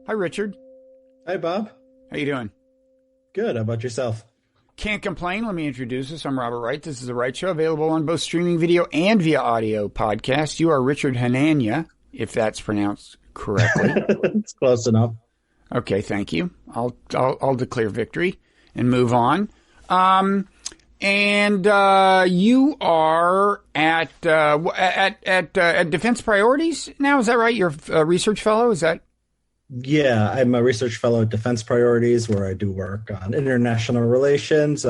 Hi, Richard. Hi, Bob. How you doing? Good. How about yourself? Can't complain. Let me introduce us. I'm Robert Wright. This is The Wright Show, available on both streaming video and via audio podcast. You are Richard Hanania, if that's pronounced correctly. It's close enough. Okay, thank you. I'll declare victory and move on. You are at Defense Priorities now. Is that right? You're a research fellow. Is that? Yeah, I'm a research fellow at Defense Priorities, where I do work on international relations,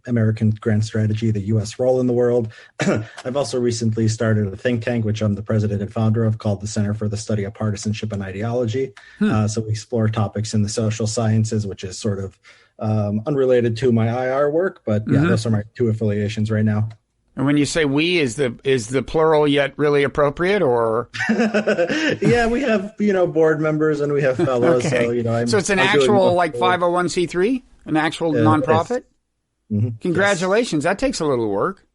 American grand strategy, the U.S. role in the world. I've also recently started a think tank, which I'm the president and founder of, called the Center for the Study of Partisanship and Ideology. So we explore topics in the social sciences, which is sort of unrelated to my IR work. But yeah, those are my two affiliations right now. And when you say we, is the plural yet really appropriate, or? Yeah, we have, board members and we have fellows. Okay. So, so it's an actual like 501c3, an actual nonprofit? Mm-hmm. Congratulations. Yes. That takes a little work.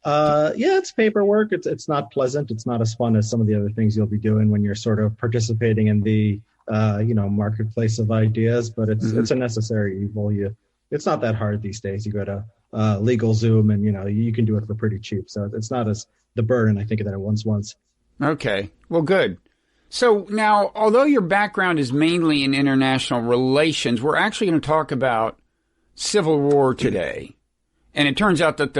Yeah, it's paperwork. It's not pleasant. It's not as fun as some of the other things you'll be doing when you're sort of participating in the, marketplace of ideas, but it's a necessary evil. It's not that hard these days. You go to LegalZoom and, you can do it for pretty cheap. So it's not as the burden, I think, that it once was. Okay. Well, good. So now, although your background is mainly in international relations, we're actually going to talk about Civil War today. And it turns out that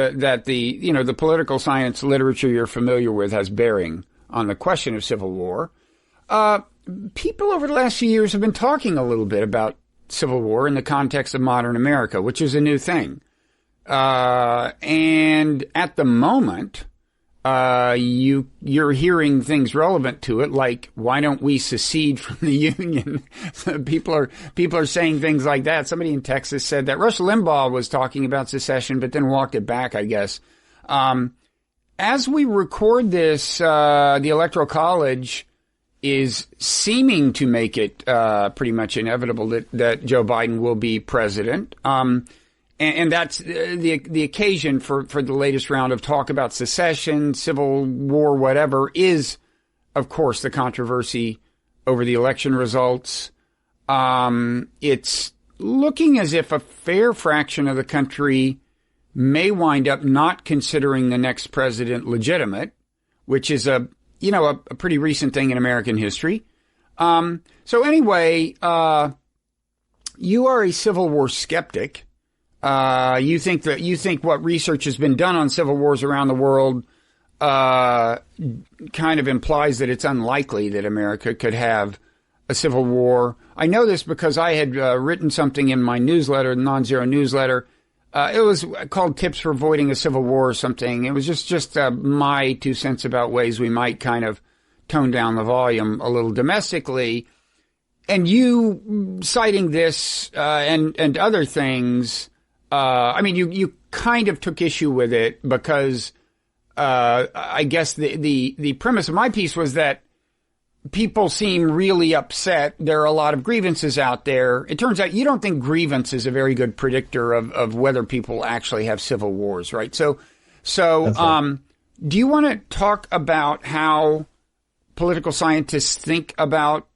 the political science literature you're familiar with has bearing on the question of Civil War. People over the last few years have been talking a little bit about Civil War in the context of modern America, which is a new thing. And at the moment, you're hearing things relevant to it, like, why don't we secede from the Union? People are saying things like that. Somebody in Texas said that. Rush Limbaugh was talking about secession, but then walked it back, I guess. As we record this, the Electoral College is seeming to make it pretty much inevitable that Joe Biden will be president. And that's the occasion for the latest round of talk about secession, Civil War, whatever, is, of course, the controversy over the election results. It's looking as if a fair fraction of the country may wind up not considering the next president legitimate, which is a pretty recent thing in American history. So anyway, you are a Civil War skeptic. You think what research has been done on civil wars around the world, kind of implies that it's unlikely that America could have a civil war. I know this because I had written something in my newsletter, the Nonzero newsletter. It was called Tips for Avoiding a Civil War or something. It was just my 2 cents about ways we might kind of tone down the volume a little domestically. And you citing this and other things, you kind of took issue with it because I guess the premise of my piece was that people seem really upset. There are a lot of grievances out there. It turns out you don't think grievance is a very good predictor of whether people actually have civil wars, right? So right. Do you want to talk about how political scientists think about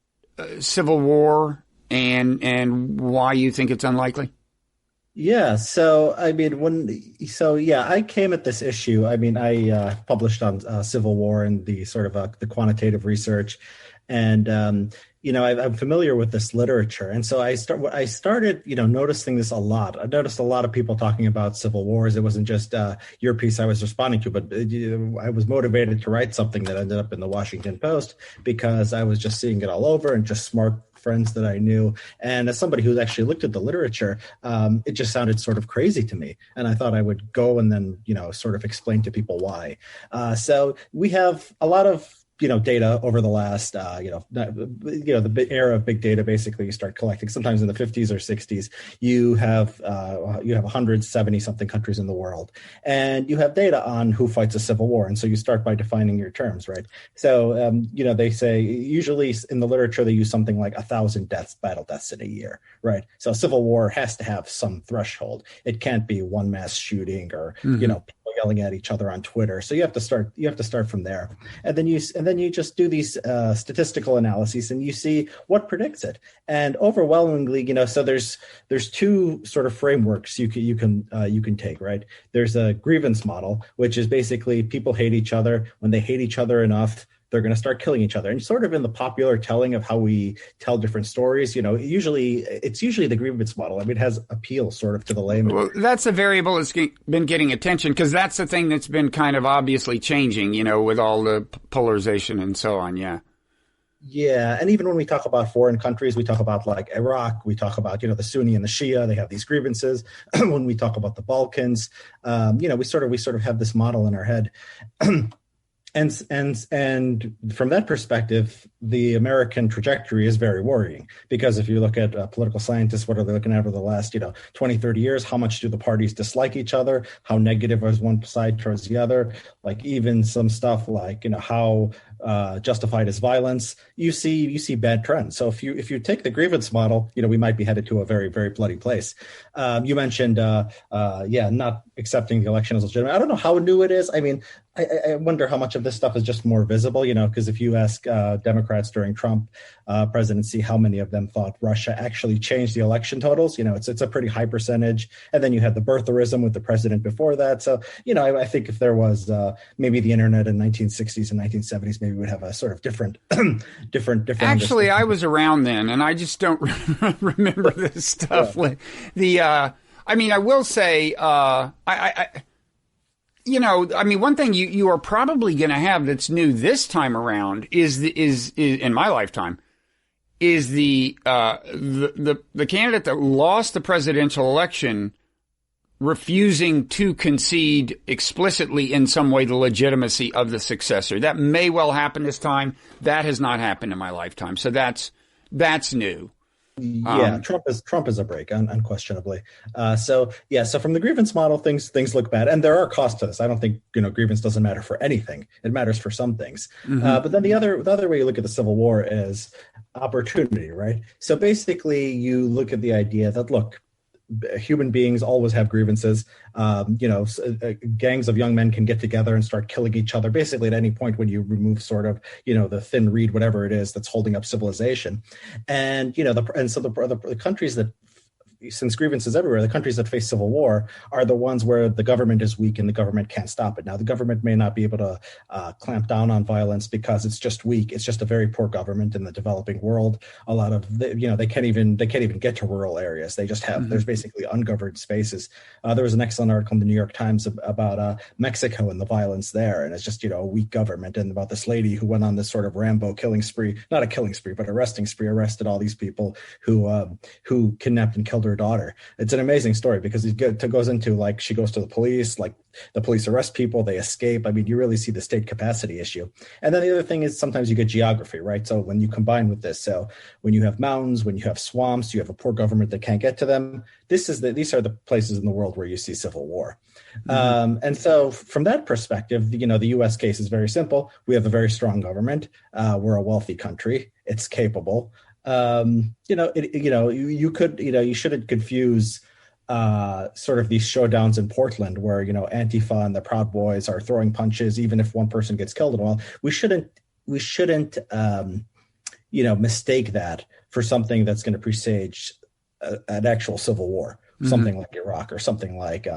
civil war and why you think it's unlikely? Yeah. So, I came at this issue. I published on Civil War and the sort of the quantitative research, and I'm familiar with this literature, and so I started noticing this a lot. I noticed a lot of people talking about civil wars. It wasn't just your piece I was responding to, but I was motivated to write something that ended up in the Washington Post because I was just seeing it all over, and just smart friends that I knew. And as somebody who's actually looked at the literature, it just sounded sort of crazy to me. And I thought I would go and then, sort of explain to people why. So we have a lot of data over the last, the era of big data. Basically, you start collecting sometimes in the 50s or 60s. You have 170 something countries in the world, and you have data on who fights a civil war. And so you start by defining your terms, right? So, they say usually in the literature they use something like 1,000 battle deaths in a year, right? So a civil war has to have some threshold. It can't be one mass shooting or people yelling at each other on Twitter. So you have to start from there. And then you just do these statistical analyses and you see what predicts it. And overwhelmingly, so there's two sort of frameworks you can take, right? There's a grievance model, which is basically people hate each other. When they hate each other enough, they're going to start killing each other. And sort of in the popular telling of how we tell different stories, it's usually the grievance model. I mean, it has appeal sort of to the layman. Well, that's a variable that's been getting attention because that's the thing that's been kind of obviously changing, with all the polarization and so on. Yeah. Yeah, and even when we talk about foreign countries, we talk about like Iraq, we talk about, the Sunni and the Shia, they have these grievances. When we talk about the Balkans, we sort of have this model in our head. And from that perspective, the American trajectory is very worrying because if you look at political scientists, what are they looking at over the last, 20, 30 years? How much do the parties dislike each other? How negative is one side towards the other? Like even some stuff like, how justified is violence? You see bad trends. So if you take the grievance model, we might be headed to a very, very bloody place. You mentioned, not accepting the election as legitimate. I don't know how new it is. I mean, I wonder how much of this stuff is just more visible, because if you ask Democrats during Trump presidency, how many of them thought Russia actually changed the election totals? It's a pretty high percentage. And then you had the birtherism with the president before that. So, I think if there was maybe the internet in 1960s and 1970s, maybe we'd have a sort of different. Actually, I was around then, and I just don't remember this stuff. Yeah. I will say, one thing you are probably going to have that's new this time around is in my lifetime is the candidate that lost the presidential election refusing to concede explicitly in some way the legitimacy of the successor. That may well happen this time. That has not happened in my lifetime. So that's new. Yeah, Trump is a break, unquestionably. So from the grievance model, things look bad, and there are costs to this. I don't think grievance doesn't matter for anything. It matters for some things. Mm-hmm. But then the other way you look at the Civil War is opportunity, right? So basically, you look at the idea that human beings always have grievances. Gangs of young men can get together and start killing each other basically at any point when you remove sort of, the thin reed, whatever it is that's holding up civilization. And, the countries that, since grievances everywhere, the countries that face civil war are the ones where the government is weak and the government can't stop it. Now, the government may not be able to clamp down on violence because it's just weak. It's just a very poor government in the developing world. A lot of they can't even get to rural areas. They just have there's basically ungoverned spaces. There was an excellent article in the New York Times about Mexico and the violence there, and it's just a weak government, and about this lady who went on this sort of Rambo killing spree, not a killing spree, but arresting spree, arrested all these people who kidnapped and killed her daughter. It's an amazing story because it goes into she goes to the police, the police arrest people, they escape. I mean, you really see the state capacity issue. And then the other thing is sometimes you get geography, right? So when you combine with this, so when you have mountains, when you have swamps, you have a poor government that can't get to them. These are the places in the world where you see civil war. Mm-hmm. And so from that perspective, the U.S. case is very simple. We have a very strong government. We're a wealthy country. It's capable. You shouldn't confuse sort of these showdowns in Portland where Antifa and the Proud Boys are throwing punches even if one person gets killed. Well, we shouldn't mistake that for something that's going to presage an actual civil war. Mm-hmm. Something like Iraq or something like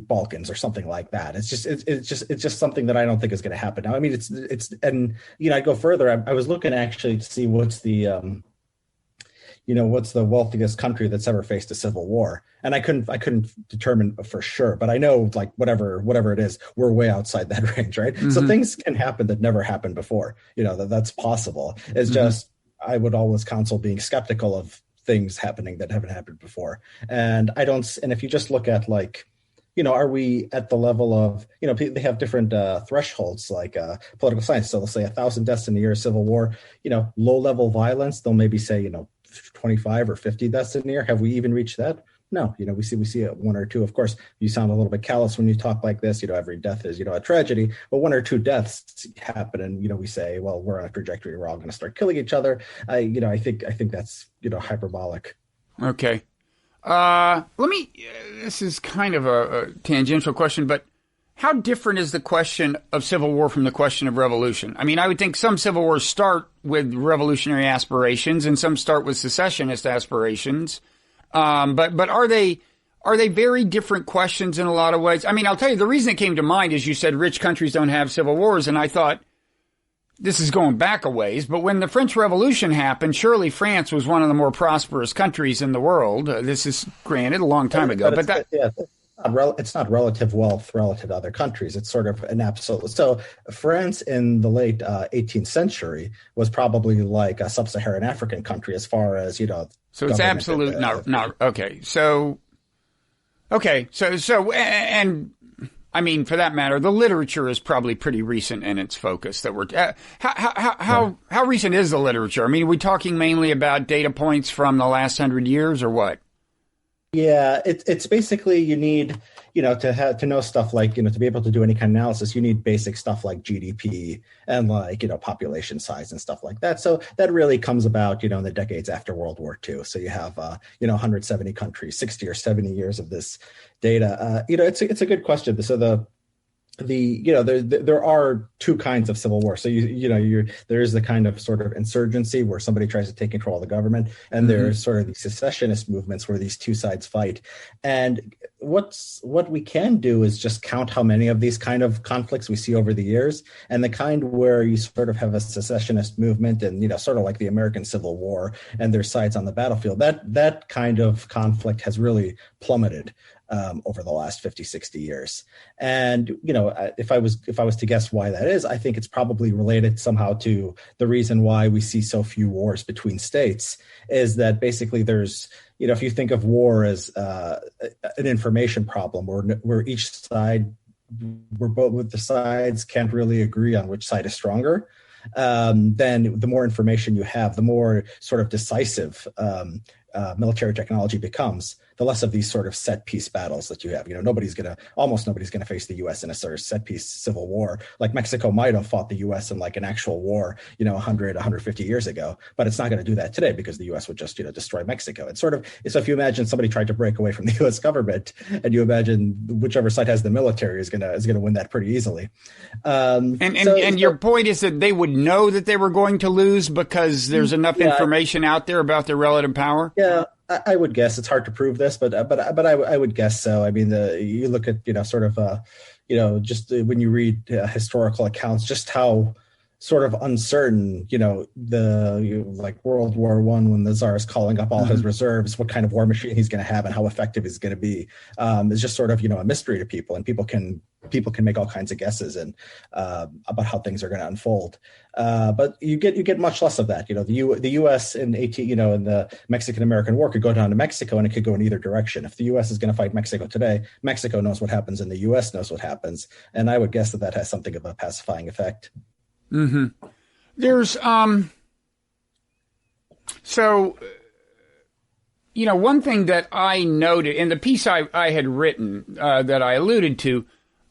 Balkans or something like that. It's just something that I don't think is going to happen now. I mean, I go further. I was looking actually to see what's the wealthiest country that's ever faced a civil war, and I couldn't determine for sure, but I know whatever it is, we're way outside that range, right? Mm-hmm. So things can happen that never happened before. That's possible. It's just I would always counsel being skeptical of things happening that haven't happened before. And if you just look at are we at the level of, they have different thresholds like political science. So they'll say 1,000 deaths in a year, civil war, low level violence. They'll maybe say, 25 or 50 deaths in a year. Have we even reached that? No, we see one or two. Of course, you sound a little bit callous when you talk like this. Every death is, a tragedy, but one or two deaths happen, and we say, well, we're on a trajectory. We're all going to start killing each other. I think that's hyperbolic. Okay. This is kind of a tangential question, but how different is the question of civil war from the question of revolution? I mean, I would think some civil wars start with revolutionary aspirations and some start with secessionist aspirations. But are they very different questions in a lot of ways? I mean, I'll tell you, the reason it came to mind is you said rich countries don't have civil wars. And I thought, this is going back a ways, but when the French Revolution happened, surely France was one of the more prosperous countries in the world. This is granted a long time ago, but it's not relative wealth relative to other countries. It's sort of an absolute. So France in the late 18th century was probably like a sub-Saharan African country as far as, So it's absolute. Okay. So, and I mean, for that matter, the literature is probably pretty recent in its focus. That we're how recent is the literature? I mean, are we talking mainly about data points from the last 100 years, or what? Yeah, it's basically you need to know stuff like to be able to do any kind of analysis. You need basic stuff like GDP and like population size and stuff like that. So that really comes about in the decades after World War II. So you have 170 countries, 60 or 70 years of this data. It's a good question. So there are two kinds of civil war. So there is the kind of sort of insurgency where somebody tries to take control of the government, and there's sort of these secessionist movements where these two sides fight. And what we can do is just count how many of these kind of conflicts we see over the years, and the kind where you sort of have a secessionist movement and sort of like the American Civil War, and their sides on the battlefield. That kind of conflict has really plummeted over the last 50, 60 years. And, if I was to guess why that is, I think it's probably related somehow to the reason why we see so few wars between states is that basically there's, if you think of war as an information problem where each side, where both of the sides can't really agree on which side is stronger, then the more information you have, the more sort of decisive military technology becomes, the less of these sort of set piece battles that you have. Almost nobody's going to face the U.S. in a sort of set piece civil war. Like Mexico might have fought the U.S. in like an actual war, 100, 150 years ago, but it's not going to do that today because the U.S. would just, destroy Mexico. It's sort of, so if you imagine somebody tried to break away from the U.S. government and you imagine whichever side has the military is going to win that pretty easily. And your point is that they would know that they were going to lose because there's enough information out there about their relative power? Yeah, I would guess. It's hard to prove this, but I would guess so. I mean, you look at just when you read historical accounts, just how sort of uncertain, like World War I, when the Tsar is calling up all his reserves, what kind of war machine he's going to have and how effective he's going to be, is just sort of a mystery to people, and people can make all kinds of guesses and about how things are going to unfold. But you get much less of that. The U.S. in in the Mexican-American War could go down to Mexico, and it could go in either direction. If the U.S. is going to fight Mexico today, Mexico knows what happens, and the U.S. knows what happens. And I would guess that has something of a pacifying effect. Mm-hmm. There's so one thing that I noted in the piece I had written that I alluded to.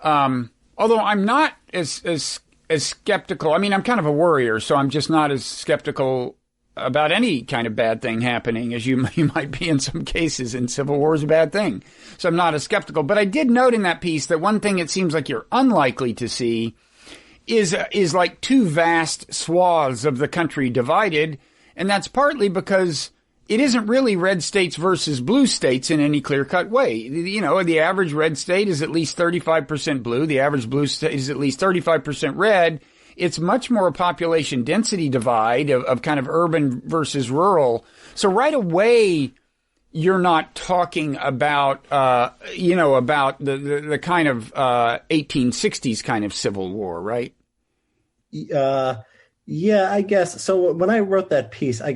Although I'm not as skeptical. I mean, I'm kind of a worrier, so I'm just not as skeptical about any kind of bad thing happening as you might be in some cases, and civil war is a bad thing. So I'm not as skeptical. But I did note in that piece that one thing it seems like you're unlikely to see is like two vast swaths of the country divided. And that's partly because it isn't really red states versus blue states in any clear-cut way. The average red state is at least 35% blue. The average blue state is at least 35% red. It's much more a population density divide of kind of urban versus rural. So right away, you're not talking about, about the kind of 1860s kind of civil war, right? Yeah, I guess. So when I wrote that piece, I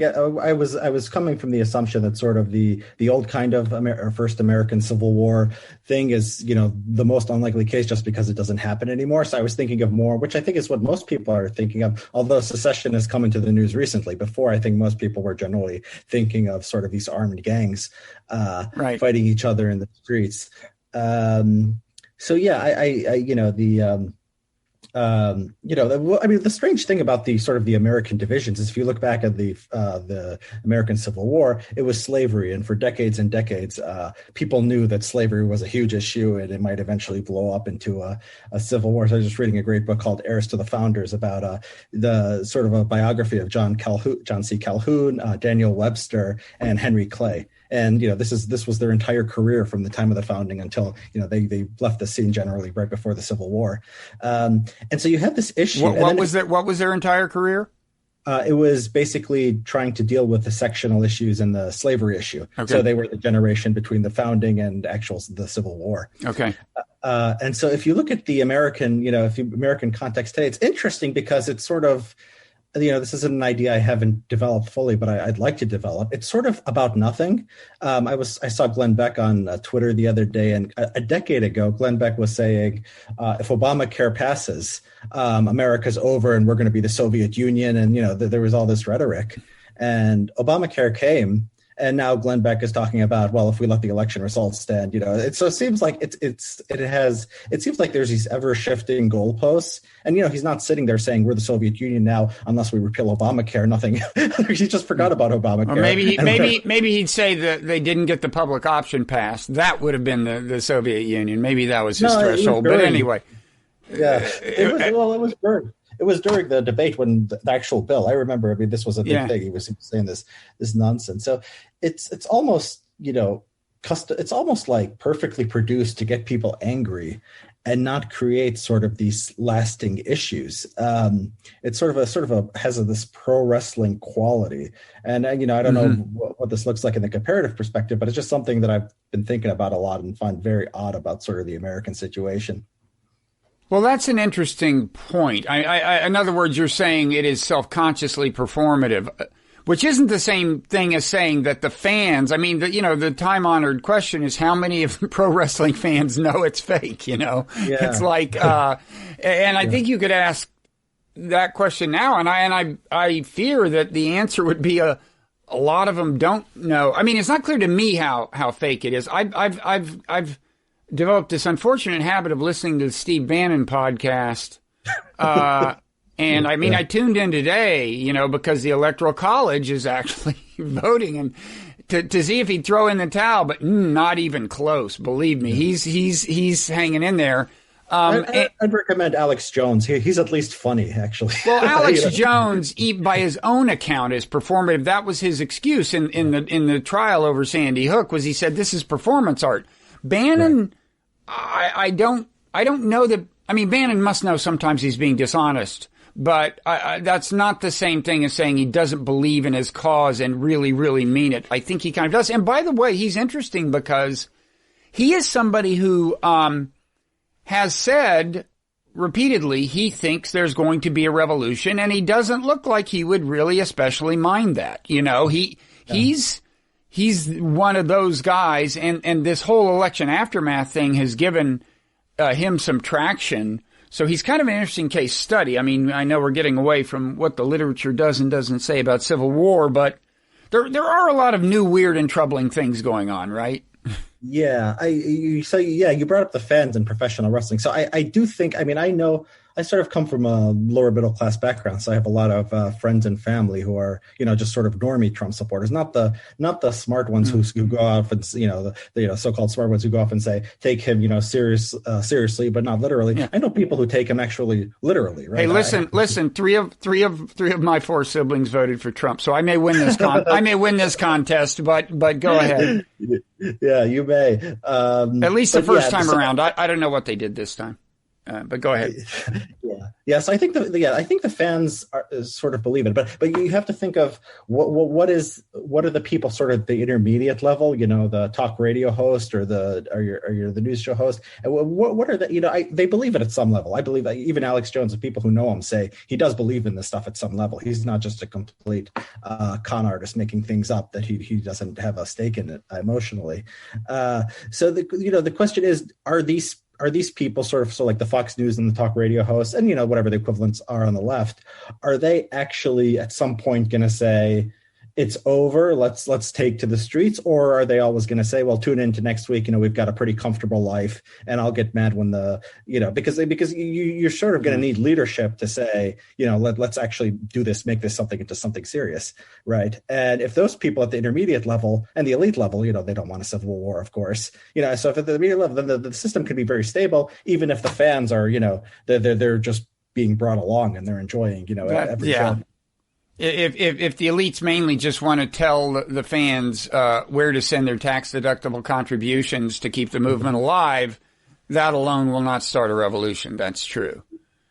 was coming from the assumption that sort of the old kind of first American Civil War thing is, the most unlikely case just because it doesn't happen anymore. So I was thinking of more, which I think is what most people are thinking of, although secession has come into the news recently. Before, I think most people were generally thinking of sort of these armed gangs fighting each other in the streets. So yeah, The strange thing about the sort of the American divisions is if you look back at the American Civil War, it was slavery, and for decades and decades, people knew that slavery was a huge issue, and it might eventually blow up into a civil war. So I was just reading a great book called "Heirs to the Founders" about the sort of a biography of John C. Calhoun, Daniel Webster, and Henry Clay. And this was their entire career from the time of the founding until they left the scene generally right before the Civil War. And so you have this issue. What was their entire career? It was basically trying to deal with the sectional issues and the slavery issue. Okay. So they were the generation between the founding and the Civil War. Okay. And so if you look at the American context today, it's interesting because it's sort of, this isn't an idea I haven't developed fully, but I'd like to develop. It's sort of about nothing. I saw Glenn Beck on Twitter the other day, and a decade ago, Glenn Beck was saying, if Obamacare passes, America's over and we're going to be the Soviet Union. And, there was all this rhetoric. And Obamacare came. And now Glenn Beck is talking about, well, if we let the election results stand, so it seems like it seems like there's these ever shifting goalposts. And, he's not sitting there saying we're the Soviet Union now, unless we repeal Obamacare, nothing. He just forgot about Obamacare. Or maybe he'd say that they didn't get the public option passed. That would have been the Soviet Union. Maybe that was his threshold. But anyway. Yeah, it was Berg. It was during the debate when the actual bill. I remember. I mean, this was a big thing. He was saying this nonsense. So it's almost it's almost like perfectly produced to get people angry and not create sort of these lasting issues. It's sort of has this pro wrestling quality. And I don't know what this looks like in the comparative perspective, but it's just something that I've been thinking about a lot and find very odd about sort of the American situation. Well, that's an interesting point. In other words, you're saying it is self-consciously performative, which isn't the same thing as saying that the fans, the time-honored question is how many of the pro wrestling fans know it's fake, Yeah. It's like, and I think you could ask that question now, and I fear that the answer would be a lot of them don't know. I mean, it's not clear to me how fake it is. I've developed this unfortunate habit of listening to the Steve Bannon podcast. And I tuned in today, because the Electoral College is actually voting and to see if he'd throw in the towel, but not even close. Believe me, he's hanging in there. I'd recommend Alex Jones. He's at least funny, actually. Well, Alex Jones, by his own account, is performative. That was his excuse in the trial over Sandy Hook. Was he said this is performance art. Bannon, right. I don't know that. I mean, Bannon must know sometimes he's being dishonest, but that's not the same thing as saying he doesn't believe in his cause and really, really mean it. I think he kind of does. And by the way, he's interesting because he is somebody who has said repeatedly he thinks there's going to be a revolution, and he doesn't look like he would really especially mind that. He's one of those guys, and this whole election aftermath thing has given him some traction. So he's kind of an interesting case study. I mean, I know we're getting away from what the literature does and doesn't say about Civil War, but there are a lot of new, weird, and troubling things going on, right? Yeah, you brought up the fans in professional wrestling. So I do think, I know I sort of come from a lower middle class background, so I have a lot of friends and family who are, just sort of normie Trump supporters, not the smart ones who go off and the so-called smart ones who go off and say take him seriously, but not literally. Yeah. I know people who take him actually literally. Right? Hey, listen. Three of my four siblings voted for Trump, so I may win this. I may win this contest, but go ahead. Yeah, you may. At least the first time around. I don't know what they did this time. But go ahead. Yeah. So I think the fans sort of believe it, but you have to think of what are the people sort of the intermediate level, the talk radio host or the news show host, and what are the they believe it at some level. I believe that even Alex Jones and people who know him say he does believe in this stuff at some level. He's not just a complete con artist making things up that he doesn't have a stake in it emotionally. So the question is, are these people sort of so like the Fox News and the talk radio hosts and whatever the equivalents are on the left, are they actually at some point going to say, it's over, let's take to the streets? Or are they always going to say, well, tune in to next week, we've got a pretty comfortable life, and I'll get mad when because you're sort of going to need leadership to say, let's actually do this, make this something into something serious, right? And if those people at the intermediate level and the elite level, they don't want a civil war, of course, so if at the intermediate level, then the system can be very stable, even if the fans are, they're just being brought along and they're enjoying, every show. If the elites mainly just want to tell the fans where to send their tax-deductible contributions to keep the movement alive, that alone will not start a revolution. That's true.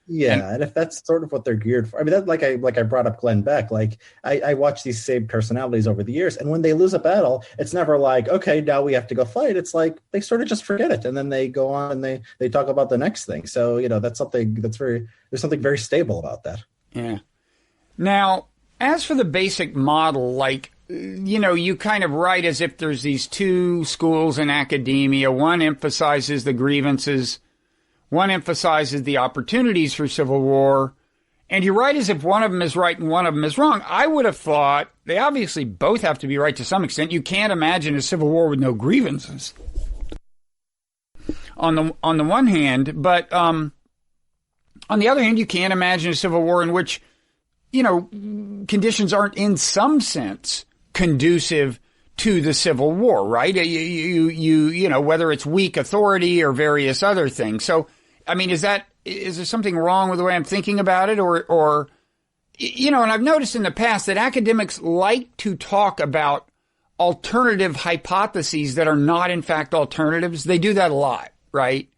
Yeah, and if that's sort of what they're geared for, I mean, that, like I brought up Glenn Beck. Like I watch these same personalities over the years, and when they lose a battle, it's never like, okay, now we have to go fight. It's like they sort of just forget it, and then they go on and they talk about the next thing. So that's something there's something very stable about that. Yeah. Now, as for the basic model, you kind of write as if there's these two schools in academia. One emphasizes the grievances. One emphasizes the opportunities for civil war. And you write as if one of them is right and one of them is wrong. I would have thought they obviously both have to be right to some extent. You can't imagine a civil war with no grievances on the one hand. But on the other hand, you can't imagine a civil war in which conditions aren't in some sense conducive to the Civil War, right? Whether it's weak authority or various other things. So, I mean, is there something wrong with the way I'm thinking about it? Or and I've noticed in the past that academics like to talk about alternative hypotheses that are not in fact alternatives. They do that a lot, right?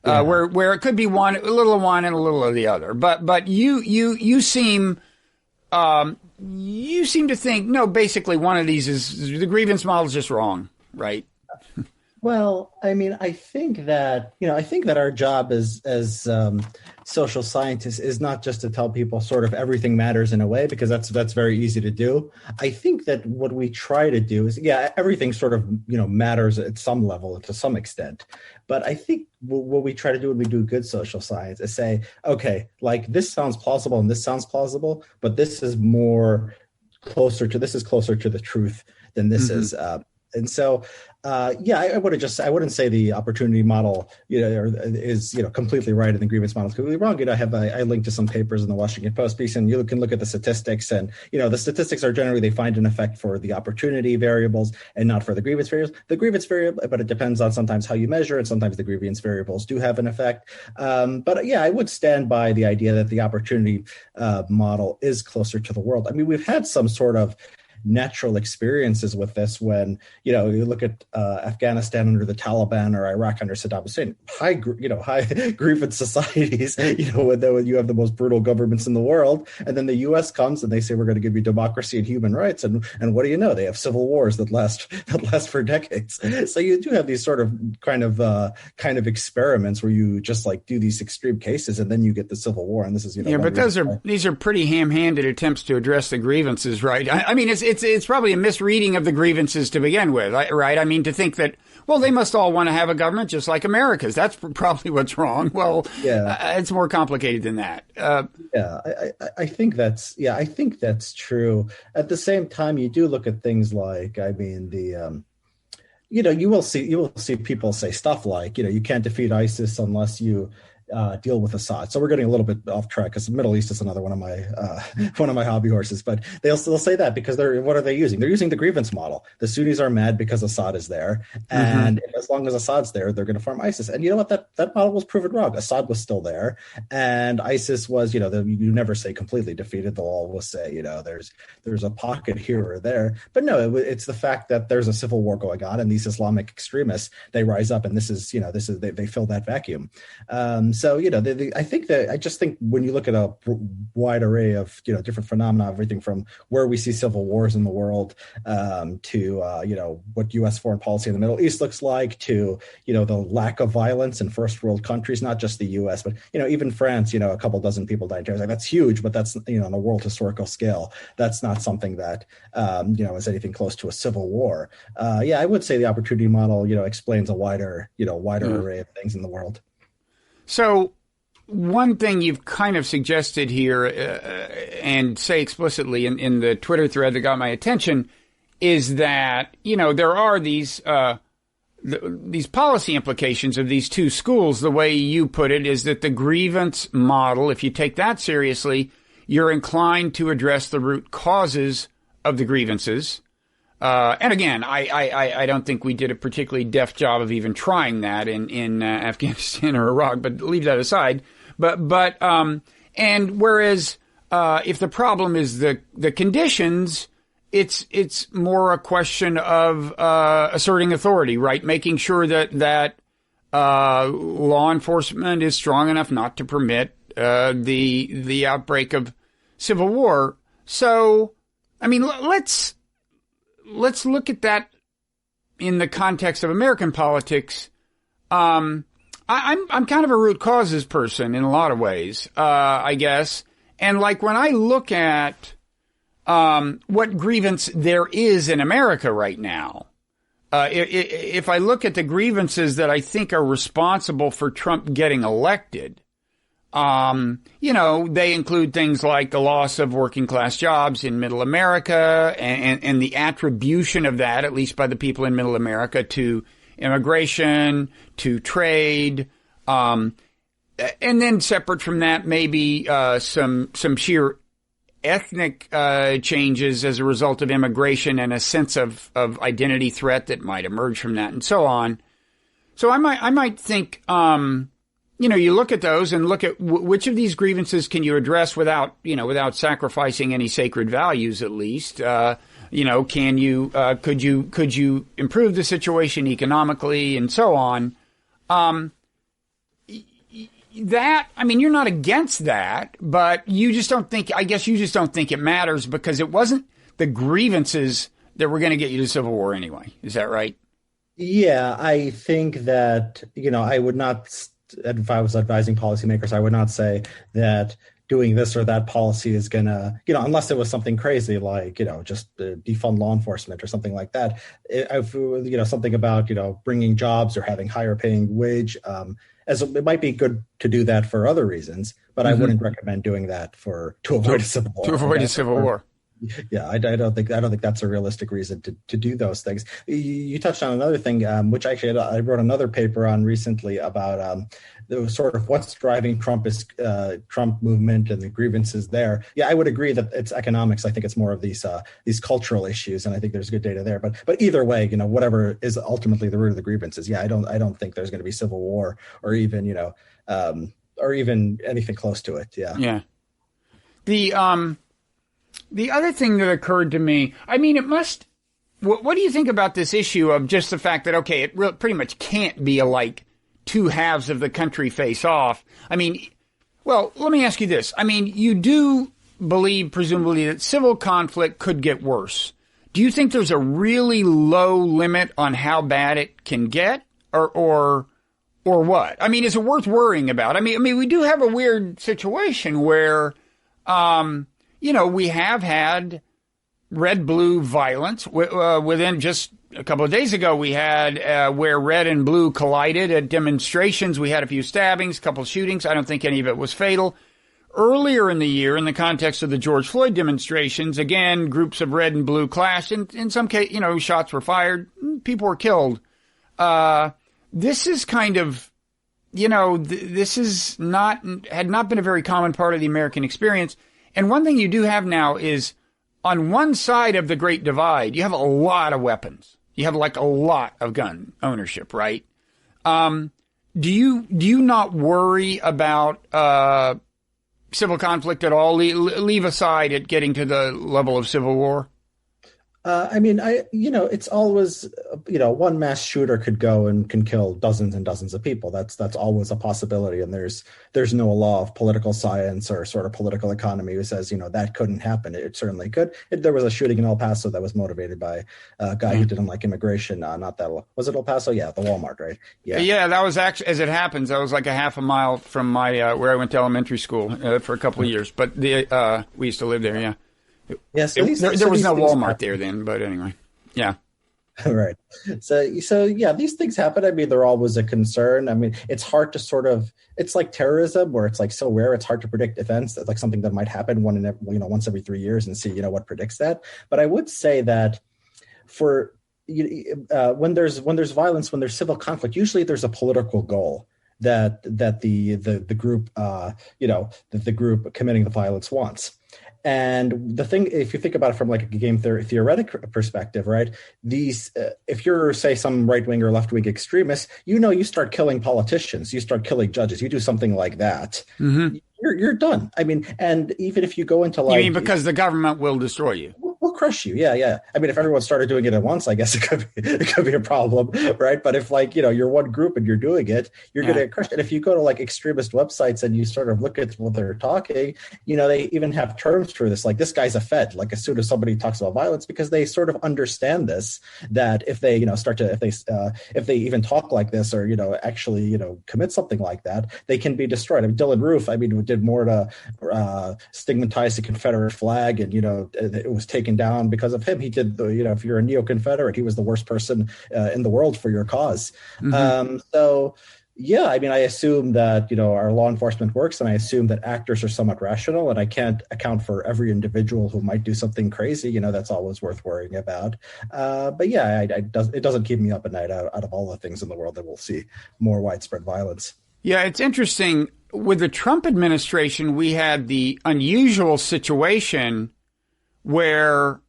Yeah. Where it could be a little of one and a little of the other. But you seem to think, no, basically one of these is the grievance model is just wrong, right? Well, I mean, I think that our job as social scientists is not just to tell people sort of everything matters in a way, because that's very easy to do. I think that what we try to do is, everything sort of, matters at some level to some extent. But I think what we try to do when we do good social science is say, okay, like this sounds plausible and this sounds plausible, but this is closer to the truth than this is. And so, I wouldn't say the opportunity model, is, completely right and the grievance model is completely wrong. I linked to some papers in the Washington Post piece, and you can look at the statistics, and, the statistics are generally, they find an effect for the opportunity variables and not for the grievance variables. The grievance variable, but it depends on sometimes how you measure it. Sometimes the grievance variables do have an effect. I would stand by the idea that the opportunity model is closer to the world. I mean, we've had some sort of natural experiences with this when, you look at Afghanistan under the Taliban or Iraq under Saddam Hussein, high grievance societies, when you have the most brutal governments in the world. And then the U.S. comes and they say, we're going to give you democracy and human rights. And what do you know? They have civil wars that last for decades. So you do have these sort of kind of experiments where you just like do these extreme cases and then you get the civil war. And this is, but these are pretty ham-handed attempts to address the grievances, right? I mean, it's probably a misreading of the grievances to begin with, right? I mean, to think that, well, they must all want to have a government just like America's. That's probably what's wrong. Well, it's more complicated than that. I think that's true. At the same time, you do look at things like, I mean, you will see people say stuff like, you can't defeat ISIS unless you deal with Assad. So we're getting a little bit off track because the Middle East is another one of my hobby horses. But they'll say that because what are they using? They're using the grievance model. The Sunnis are mad because Assad is there, and as long as Assad's there, they're going to form ISIS. And you know what? That model was proven wrong. Assad was still there, and ISIS was, you never say completely defeated. They'll always say, there's a pocket here or there. But no, it's the fact that there's a civil war going on, and these Islamic extremists, they rise up, and this is they fill that vacuum. So, I just think when you look at a wide array of, different phenomena, everything from where we see civil wars in the world to, what U.S. foreign policy in the Middle East looks like to, the lack of violence in first world countries, not just the U.S., but, even France, a couple dozen people died in terrorism. That's huge, but that's, on a world historical scale, that's not something that, is anything close to a civil war. I would say the opportunity model, explains a wider array of things in the world. So one thing you've kind of suggested here and say explicitly in the Twitter thread that got my attention is that, there are these policy implications of these two schools. The way you put it is that the grievance model, if you take that seriously, you're inclined to address the root causes of the grievances. And again, I don't think we did a particularly deft job of even trying that in Afghanistan or Iraq, but leave that aside. And whereas, if the problem is the conditions, it's more a question of, asserting authority, right? Making sure that law enforcement is strong enough not to permit, the outbreak of civil war. So, I mean, let's look at that in the context of American politics. I'm kind of a root causes person in a lot of ways, I guess. And like when I look at, what grievance there is in America right now, if I look at the grievances that I think are responsible for Trump getting elected, they include things like the loss of working class jobs in middle America and the attribution of that, at least by the people in middle America, to immigration, to trade, and then separate from that, maybe, some sheer ethnic, changes as a result of immigration and a sense of identity threat that might emerge from that and so on. So I might think, you look at those and look at which of these grievances can you address without sacrificing any sacred values, at least. Can you, could you improve the situation economically and so on? You're not against that, but you just don't think it matters because it wasn't the grievances that were going to get you to civil war anyway. Is that right? Yeah, I think that, I would not, if I was advising policymakers, I would not say that doing this or that policy is going to, unless it was something crazy like, just defund law enforcement or something like that. Something about, bringing jobs or having higher paying wage, as it might be good to do that for other reasons, but I wouldn't recommend doing that to avoid a civil war. To avoid a civil war. Yeah, I don't think that's a realistic reason to do those things. You touched on another thing, which actually I wrote another paper on recently about the sort of what's driving Trump movement and the grievances there. Yeah, I would agree that it's economics. I think it's more of these cultural issues, and I think there's good data there. But either way, whatever is ultimately the root of the grievances, yeah, I don't think there's going to be civil war or even anything close to it. Yeah. Yeah. The other thing that occurred to me, it must, what do you think about this issue of just the fact that, okay, it pretty much can't be like two halves of the country face off? Well, let me ask you this. You do believe, presumably, that civil conflict could get worse. Do you think there's a really low limit on how bad it can get or what? Is it worth worrying about? We do have a weird situation where, we have had red-blue violence. Within just a couple of days ago, we had where red and blue collided at demonstrations. We had a few stabbings, a couple of shootings. I don't think any of it was fatal. Earlier in the year, in the context of the George Floyd demonstrations, again, groups of red and blue clashed. In some case, shots were fired. People were killed. This is kind of, this had not been a very common part of the American experience. And one thing you do have now is on one side of the Great Divide, you have a lot of weapons. You have like a lot of gun ownership, right? Do you not worry about civil conflict at all? Leave aside it getting to the level of civil war. It's always, one mass shooter could go and can kill dozens and dozens of people. That's always a possibility. And there's no law of political science or sort of political economy who says, that couldn't happen. It certainly could. There was a shooting in El Paso that was motivated by a guy who didn't like immigration. Was it El Paso? Yeah, the Walmart, right? Yeah, that was actually, as it happens, that was like a half a mile from my, where I went to elementary school for a couple of years. But we used to live there, yeah. Yes, there was no Walmart there then, but anyway, yeah. Right. So yeah, these things happen. I mean, they're always a concern. I mean, it's hard to it's like terrorism where it's like so rare, it's hard to predict events. That's like something that might happen once every 3 years and see, what predicts that. But I would say that for when there's violence, when there's civil conflict, usually there's a political goal that the group that the group committing the violence wants. And the thing, if you think about it from like a game theoretic perspective, right? If you're, say, some right wing or left wing extremist, you start killing politicians, you start killing judges, you do something like that, you're done. I mean, and even if you go into like, you mean because the government will destroy you? Will crush you. Yeah. I mean, if everyone started doing it at once, I guess it could be a problem, right? But if like, you're one group and you're doing it, you're going to get crushed. And if you go to like extremist websites and you sort of look at what they're talking, they even have terms for this, like this guy's a Fed, like as soon as somebody talks about violence, because they sort of understand this, that if they, if they even talk like this or, actually, commit something like that, they can be destroyed. I mean, Dylan Roof, did more to stigmatize the Confederate flag, and, it was taken down because of him. He did if you're a neo-Confederate, he was the worst person in the world for your cause. So yeah, I mean, I assume that our law enforcement works, and I assume that actors are somewhat rational, and I can't account for every individual who might do something crazy. That's always worth worrying about. But yeah, it doesn't keep me up at night out of all the things in the world that we'll see more widespread violence. Yeah, it's interesting. With the Trump administration, we had the unusual situation where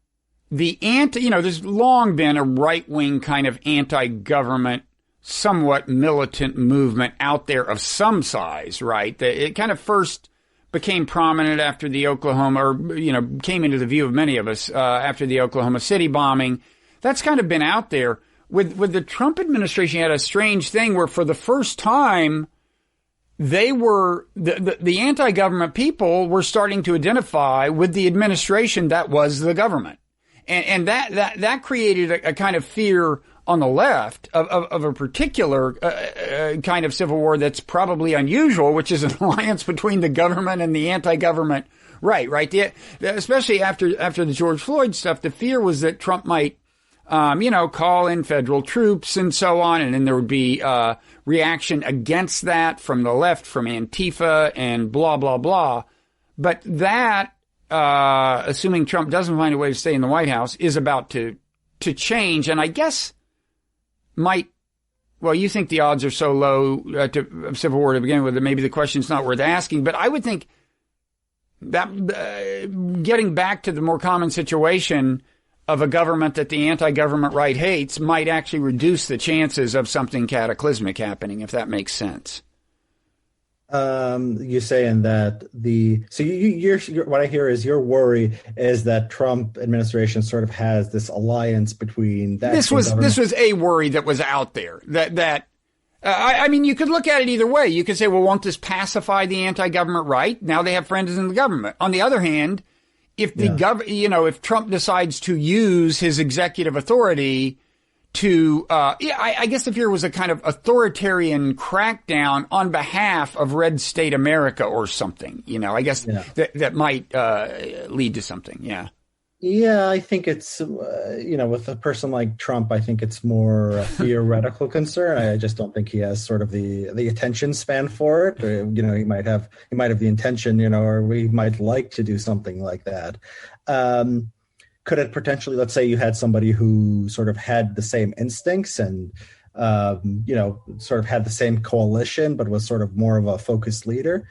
there's long been a right-wing kind of anti-government, somewhat militant movement out there of some size, right? It kind of first became prominent after the Oklahoma, or, came into the view of many of us after the Oklahoma City bombing. That's kind of been out there. With the Trump administration, you had a strange thing where for the first time, they were, the anti-government people were starting to identify with the administration that was the government. And that created a kind of fear on the left of a particular kind of civil war that's probably unusual, which is an alliance between the government and the anti-government right? Especially after the George Floyd stuff, the fear was that Trump might, call in federal troops and so on, and then there would be reaction against that from the left, from Antifa and blah, blah, blah. But that, assuming Trump doesn't find a way to stay in the White House, is about to change, and I guess you think the odds are so low of civil war to begin with that maybe the question's not worth asking, but I would think that getting back to the more common situation of a government that the anti-government right hates might actually reduce the chances of something cataclysmic happening, if that makes sense. You're saying that you're what I hear is your worry is that Trump administration sort of has this alliance between that. This was a worry that was out there I mean, you could look at it either way. You could say, well, won't this pacify the anti-government right? Now they have friends in the government. On the other hand, if if Trump decides to use his executive authority to, I guess the fear was a kind of authoritarian crackdown on behalf of red state America or something, I guess that might, lead to something. Yeah. Yeah, I think it's, with a person like Trump, I think it's more a theoretical concern. I just don't think he has sort of the attention span for it. Or, he might have the intention, or we might like to do something like that. Could it potentially, let's say you had somebody who sort of had the same instincts and, sort of had the same coalition, but was sort of more of a focused leader?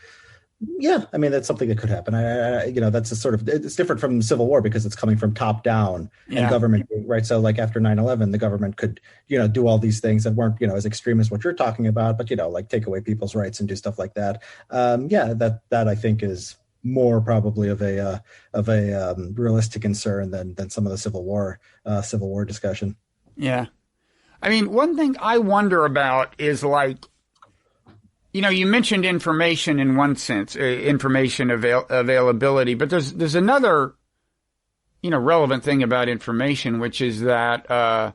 Yeah, I mean, that's something that could happen. That's it's different from Civil War because it's coming from top down and government, right? So like after 9/11, the government could, do all these things that weren't, as extreme as what you're talking about, but, like take away people's rights and do stuff like that. That I think is more probably of a realistic concern than some of the Civil War discussion. Yeah. I mean, one thing I wonder about is like, you mentioned information in one sense, information availability, but there's another, relevant thing about information, which is that,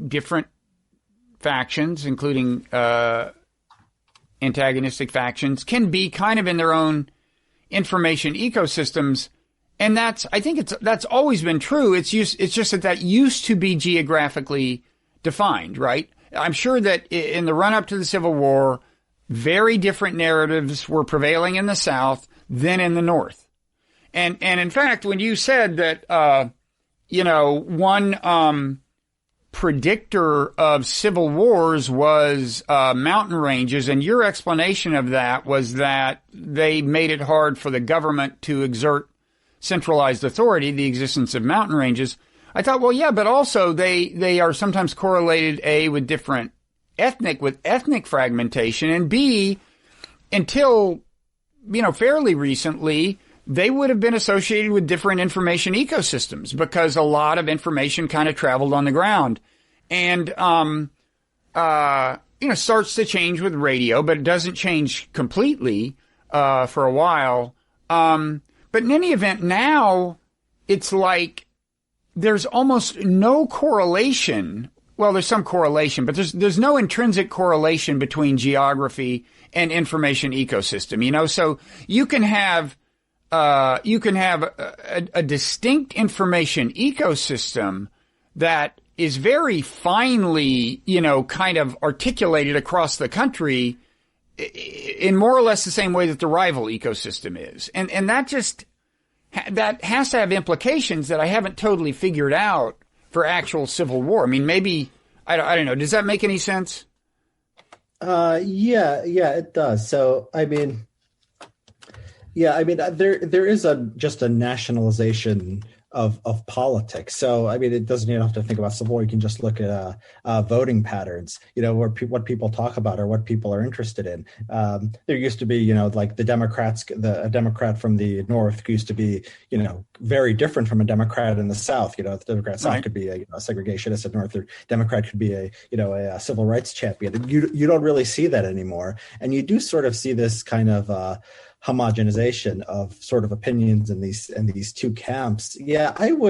different factions, including antagonistic factions, can be kind of in their own information ecosystems. And I think that's always been true. It's just that used to be geographically defined, right? I'm sure that in the run up to the Civil War, very different narratives were prevailing in the South than in the North. And in fact, when you said that, one predictor of civil wars was mountain ranges, and your explanation of that was that they made it hard for the government to exert centralized authority, the existence of mountain ranges. I thought, well, yeah, but also they are sometimes correlated, A, with different ethnic fragmentation, and B, until, fairly recently, they would have been associated with different information ecosystems because a lot of information kind of traveled on the ground. And, starts to change with radio, but it doesn't change completely, for a while. But in any event, now it's like there's almost no correlation. Well, there's some correlation, but there's no intrinsic correlation between geography and information ecosystem, so you can have a distinct information ecosystem that is very finely, kind of articulated across the country in more or less the same way that the rival ecosystem is. And that has to have implications that I haven't totally figured out for actual civil war. I mean, maybe, I don't know. Does that make any sense? Yeah, it does. So, there is just a nationalization of politics. So, it doesn't even have to think about civil war. You can just look at voting patterns, where what people talk about or what people are interested in. There used to be, like a Democrat from the North used to be, very different from a Democrat in the South. The Democrat South could be a segregationist, a North Democrat could be a civil rights champion. You don't really see that anymore. And you do sort of see this kind of homogenization of sort of opinions in these two camps. Yeah, I am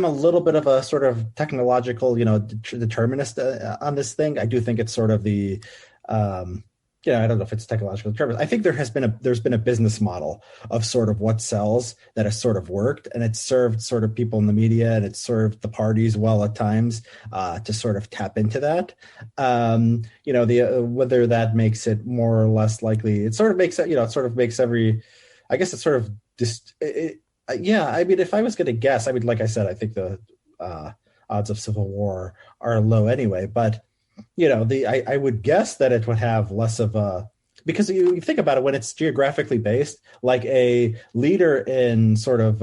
a little bit of a sort of technological, determinist on this thing. I do think it's sort of the, I don't know if it's technological determinist. I think there's been a business model of sort of what sells that has sort of worked, and it's served sort of people in the media, and it's served the parties well at times to sort of tap into that. Whether that makes it more or less likely, it sort of makes it, if I was going to guess, like I said, I think the odds of civil war are low anyway, but I would guess that it would have less of a, because you think about it, when it's geographically based, like a leader in sort of,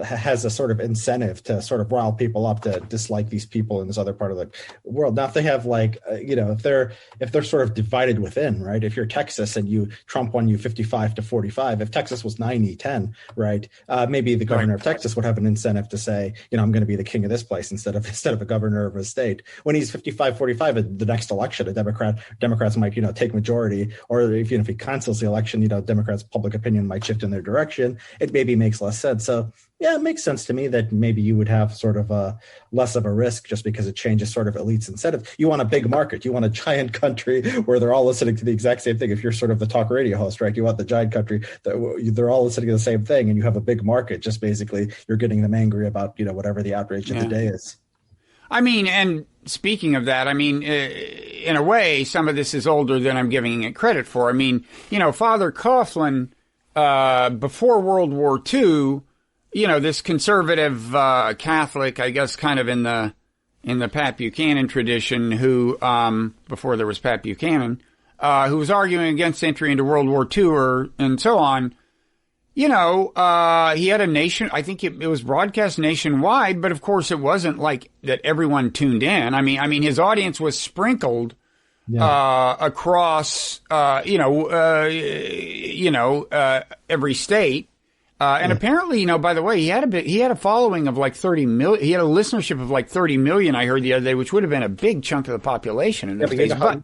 has a sort of incentive to sort of rile people up to dislike these people in this other part of the world. Now, if they have if they're sort of divided within, right? If you're Texas and Trump won you 55-45, if Texas was 90-10, right? Maybe the governor of Texas would have an incentive to say, I'm going to be the king of this place instead of a governor of a state. When he's 55-45 at the next election, Democrats might, take majority. Or if he cancels the election, Democrats' public opinion might shift in their direction. It maybe makes less sense. So, yeah, it makes sense to me that maybe you would have sort of a less of a risk just because it changes sort of elites' incentive. You want a big market. You want a giant country where they're all listening to the exact same thing. If you're sort of the talk radio host, right, you want the giant country that they're all listening to the same thing, and you have a big market. Just basically, you're getting them angry about whatever the outrage of the day is. And speaking of that, in a way, some of this is older than I'm giving it credit for. Father Coughlin, before World War II, this conservative Catholic, I guess, kind of in the Pat Buchanan tradition, who before there was Pat Buchanan, who was arguing against entry into World War II and so on. He had I think it was broadcast nationwide, but of course it wasn't like that everyone tuned in. His audience was sprinkled, across, every state. And apparently, by the way, he had a following of like 30 million. He had a listenership of like 30 million, I heard the other day, which would have been a big chunk of the population in those days. Do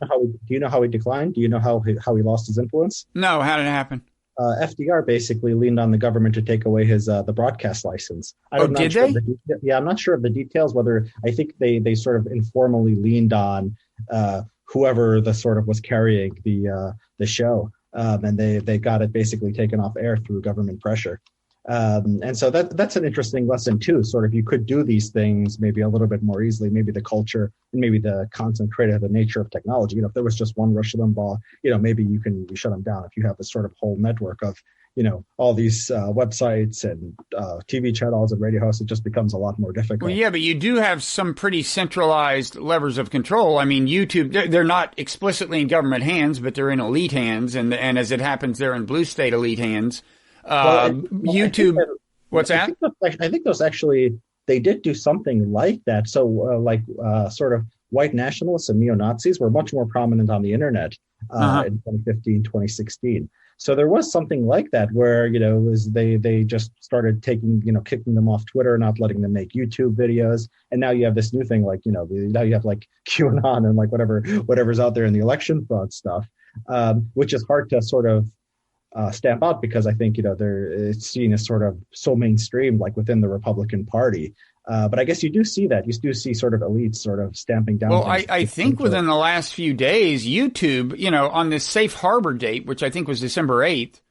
you know how he declined? Do you know how he lost his influence? No, how did it happen? FDR basically leaned on the government to take away his the broadcast license. Did they? I'm not sure of the details. Whether I think they sort of informally leaned on whoever the sort of was carrying the show. and they got it basically taken off air through government pressure. And so that's an interesting lesson too. Sort of, you could do these things maybe a little bit more easily. Maybe the culture and maybe the concentrated the nature of technology. If there was just one Rush Limbaugh, maybe you shut them down. If you have this sort of whole network of all these websites and TV channels and radio hosts, it just becomes a lot more difficult. Well, yeah, but you do have some pretty centralized levers of control. I mean, YouTube, they're not explicitly in government hands, but they're in elite hands. And as it happens, they're in blue state elite hands. YouTube, what's that? I think those actually, they did do something like that. So sort of white nationalists and neo-Nazis were much more prominent on the internet in 2015, 2016. So there was something like that where, they just started kicking them off Twitter, not letting them make YouTube videos. And now you have this new thing, now you have like QAnon and like whatever's out there in the election fraud stuff, which is hard to sort of stamp out because I think, it's seen as sort of so mainstream, like within the Republican Party. But I guess you do see that. You do see sort of elites sort of stamping down. Well, I think within the last few days, YouTube, on this safe harbor date, which I think was December 8th,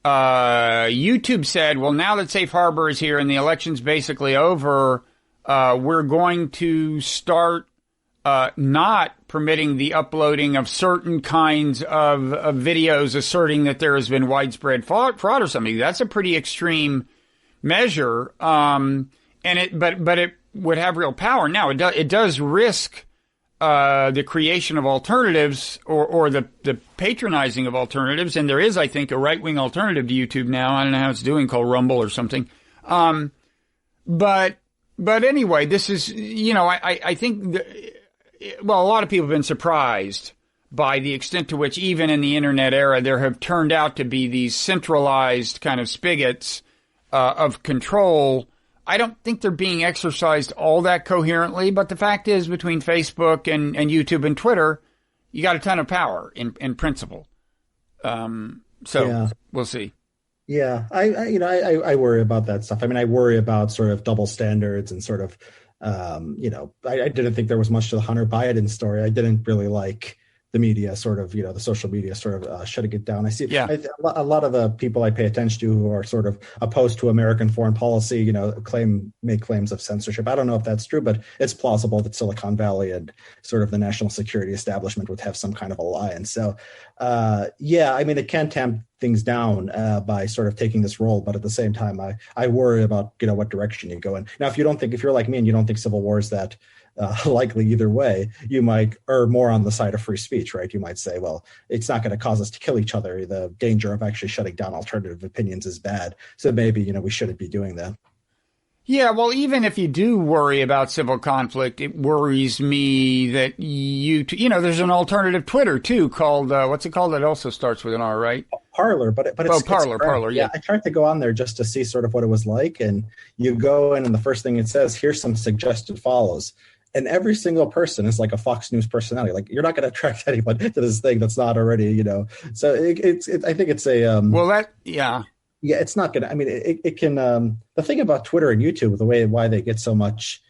YouTube said, well, now that safe harbor is here and the election's basically over, we're going to start not permitting the uploading of certain kinds of videos asserting that there has been widespread fraud or something. That's a pretty extreme measure. But it would have real power. Now, it does risk the creation of alternatives or the patronizing of alternatives. And there is, I think, a right-wing alternative to YouTube now. I don't know how it's doing, called Rumble or something. But anyway, this is, I think, a lot of people have been surprised by the extent to which even in the internet era, there have turned out to be these centralized kind of spigots of control. I don't think they're being exercised all that coherently, but the fact is, between Facebook and YouTube and Twitter, you got a ton of power in principle. We'll see. Yeah, I worry about that stuff. I mean, I worry about sort of double standards and sort of, I didn't think there was much to the Hunter Biden story. I didn't really like the media sort of, the social media sort of shutting it down. I see a lot of the people I pay attention to who are sort of opposed to American foreign policy, make claims of censorship. I don't know if that's true, but it's plausible that Silicon Valley and sort of the national security establishment would have some kind of alliance. So, it can tamp things down by sort of taking this role, but at the same time, I worry about what direction you go in. Now, if you're like me and you don't think civil war is that likely either way, you might err more on the side of free speech, right? You might say, well, it's not going to cause us to kill each other. The danger of actually shutting down alternative opinions is bad. So maybe, we shouldn't be doing that. Yeah, well, even if you do worry about civil conflict, it worries me that there's an alternative Twitter too called, what's it called? That also starts with an R, right? Parler, but it's Parler, yeah. I tried to go on there just to see sort of what it was like, and you go in and the first thing it says, here's some suggested follows. And every single person is like a Fox News personality. Like, you're not going to attract anyone to this thing that's not already, So I think it's a Yeah, it's not going to. I mean, it can. The thing about Twitter and YouTube, why they get so much,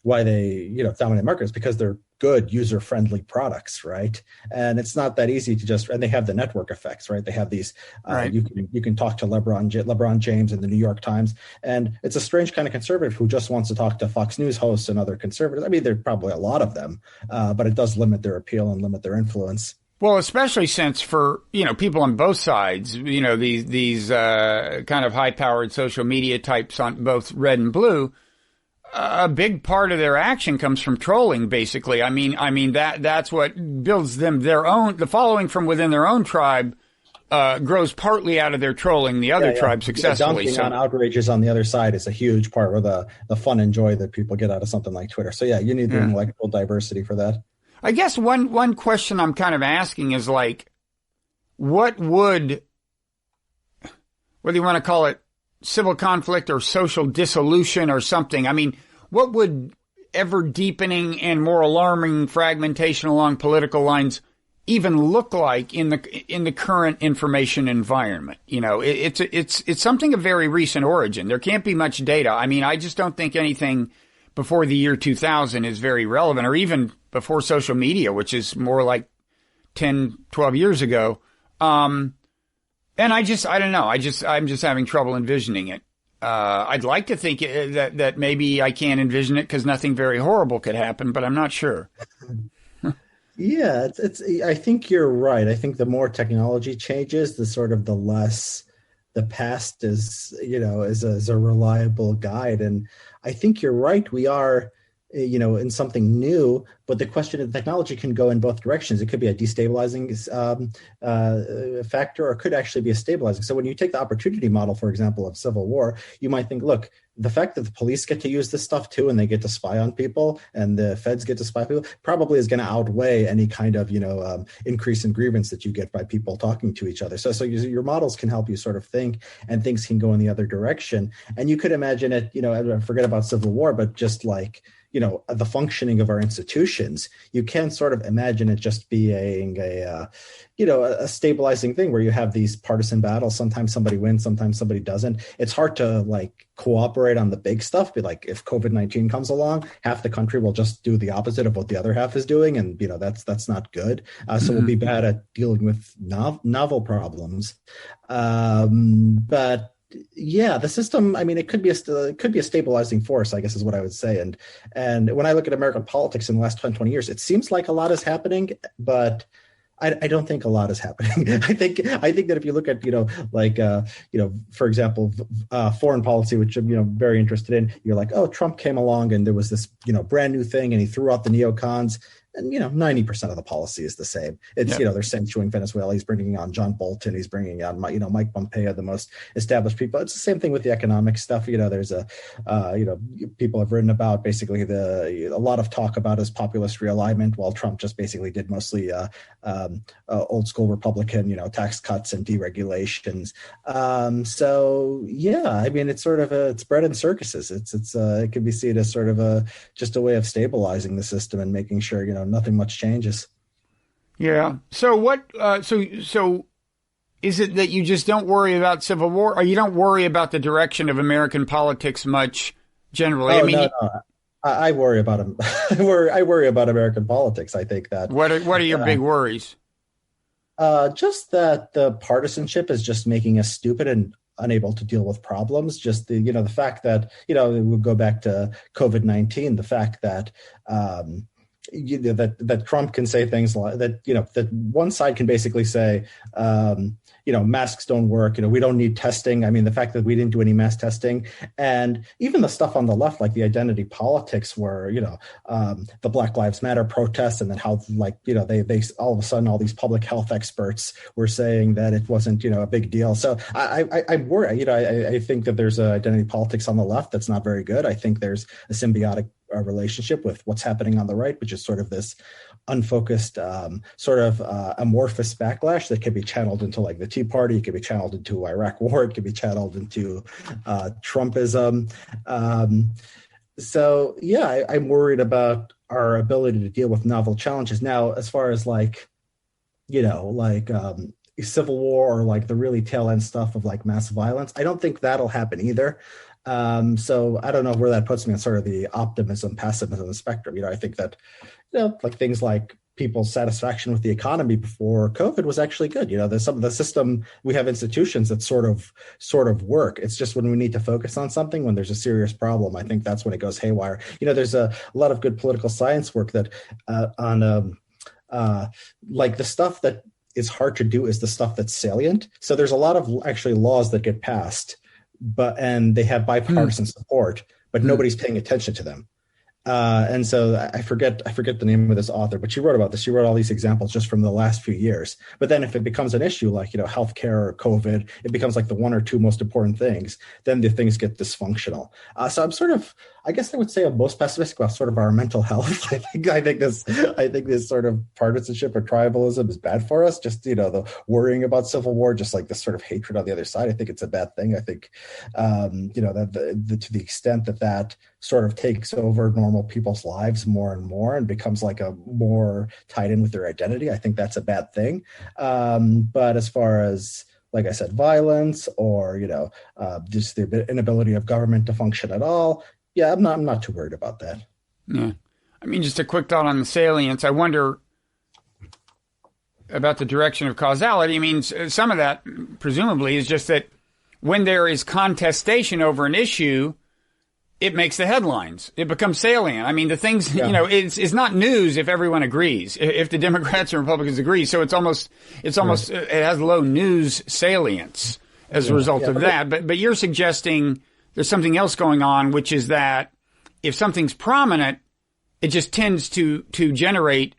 why they dominate markets, because they're good user-friendly products, right? And it's not that easy to just. And they have the network effects, right? They have these. Right. You can talk to LeBron James in the New York Times, and it's a strange kind of conservative who just wants to talk to Fox News hosts and other conservatives. I mean, there are probably a lot of them, but it does limit their appeal and limit their influence. Well, especially since for, people on both sides, these kind of high-powered social media types on both red and blue, a big part of their action comes from trolling, basically. I mean that's what builds them the following from within their own tribe grows partly out of their trolling the other tribe successfully. Dunking on outrages on the other side is a huge part of the fun and joy that people get out of something like Twitter. So you need the intellectual diversity for that. I guess one question I'm kind of asking is like, what would, whether you want to call it civil conflict or social dissolution or something, I mean, what would ever deepening and more alarming fragmentation along political lines even look like in the current information environment? It's something of very recent origin. There can't be much data. I mean, I just don't think anything before the year 2000 is very relevant, or even before social media, which is more like 10, 12 years ago. And I don't know. I'm just having trouble envisioning it. I'd like to think that maybe I can't envision it because nothing very horrible could happen, but I'm not sure. Yeah, I think you're right. I think the more technology changes, the sort of the less the past is, is a reliable guide. And I think you're right. We are, in something new, but the question of technology can go in both directions. It could be a destabilizing factor, or it could actually be a stabilizing. So when you take the opportunity model, for example, of civil war, you might think, look, the fact that the police get to use this stuff too, and they get to spy on people, and the feds get to spy on people, probably is going to outweigh any kind of, increase in grievance that you get by people talking to each other. So your models can help you sort of think, and things can go in the other direction. And you could imagine it, forget about civil war, but just like, the functioning of our institutions, you can sort of imagine it just being a stabilizing thing where you have these partisan battles. Sometimes somebody wins, sometimes somebody doesn't. It's hard to like cooperate on the big stuff. But like if COVID-19 comes along, half the country will just do the opposite of what the other half is doing. And, that's not good. So we'll be bad at dealing with novel problems. But yeah, the system, I mean, it could be a stabilizing force, I guess is what I would say. And when I look at American politics in the last 10, 20 years, it seems like a lot is happening, but I don't think a lot is happening. I think that if you look at, for example, foreign policy, which I'm, very interested in, you're like, oh, Trump came along and there was this, brand new thing and he threw out the neocons. And, 90% of the policy is the same. It's, they're censuring Venezuela. He's bringing on John Bolton. He's bringing on, Mike Pompeo, the most established people. It's the same thing with the economic stuff. There's people have written about basically a lot of talk about his populist realignment, while Trump just basically did mostly old school Republican, tax cuts and deregulations. So, yeah, I mean, it's sort of it's bread and circuses. It can be seen as sort of just a way of stabilizing the system and making sure, nothing much changes. Yeah. So what? So is it that you just don't worry about civil war, or you don't worry about the direction of American politics much generally? Oh, I mean, no. I worry about them. I worry about American politics. I think that. What are your big worries? Just that the partisanship is just making us stupid and unable to deal with problems. Just the fact that we'll go back to COVID-19. The fact that. That Trump can say things like that, that one side can basically say, masks don't work. We don't need testing. I mean, the fact that we didn't do any mass testing, and even the stuff on the left, like the identity politics where, the Black Lives Matter protests, and then how they all of a sudden, all these public health experts were saying that it wasn't, a big deal. So I worry, I think that there's an identity politics on the left that's not very good. I think there's a symbiotic relationship with what's happening on the right, which is sort of this unfocused, amorphous backlash that can be channeled into like the Tea Party, it can be channeled into Iraq War, it can be channeled into Trumpism. So yeah, I'm worried about our ability to deal with novel challenges. Now, as far as civil war or like the really tail end stuff of like mass violence, I don't think that'll happen either. So I don't know where that puts me on sort of the optimism, pessimism spectrum. I think that, like things like people's satisfaction with the economy before COVID was actually good. There's some of the system, we have institutions that sort of work. It's just when we need to focus on something, when there's a serious problem, I think that's when it goes haywire. There's a lot of good political science work that on like the stuff that is hard to do is the stuff that's salient. So there's a lot of actually laws that get passed, and they have bipartisan support, but nobody's paying attention to them. And so I forget the name of this author, but she wrote about this. She wrote all these examples just from the last few years. But then if it becomes an issue like, healthcare or COVID, it becomes like the one or two most important things, then the things get dysfunctional. So I'm sort of, I guess I would say I'm most pessimistic about sort of our mental health. I think this sort of partisanship or tribalism is bad for us. Just, the worrying about civil war, just like this sort of hatred on the other side. I think it's a bad thing. I think, that to the extent that sort of takes over normal people's lives more and more and becomes like a more tied in with their identity, I think that's a bad thing. But as far as, like I said, violence or, just the inability of government to function at all, yeah, I'm not too worried about that. Yeah. I mean, just a quick thought on the salience. I wonder, about the direction of causality. I mean, some of that presumably is just that when there is contestation over an issue, it makes the headlines. It becomes salient. I mean, the things, it's not news if everyone agrees, if the Democrats and Republicans agree. So it's almost, right. It has low news salience as a result of that. But you're suggesting there's something else going on, which is that if something's prominent, it just tends to generate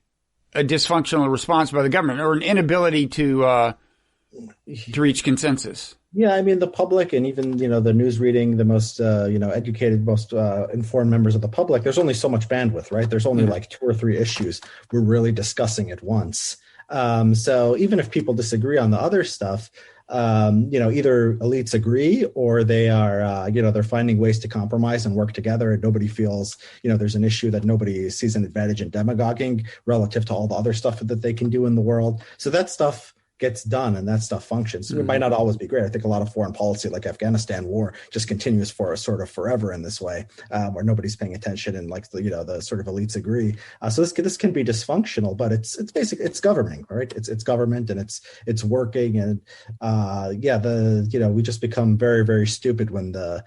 a dysfunctional response by the government or an inability to reach consensus. Yeah, I mean, the public and even, the news reading, the most, educated, most informed members of the public, there's only so much bandwidth, right? There's only like 2 or 3 issues we're really discussing at once. So even if people disagree on the other stuff, either elites agree or they are, they're finding ways to compromise and work together, and nobody feels, there's an issue that nobody sees an advantage in demagoguing relative to all the other stuff that they can do in the world. So that stuff gets done and that stuff functions. It might not always be great. I think a lot of foreign policy, like Afghanistan war, just continues for sort of forever in this way, where nobody's paying attention and like the sort of elites agree. So this can be dysfunctional, but it's basically it's governing, right? It's government and it's working, and we just become very, very stupid when the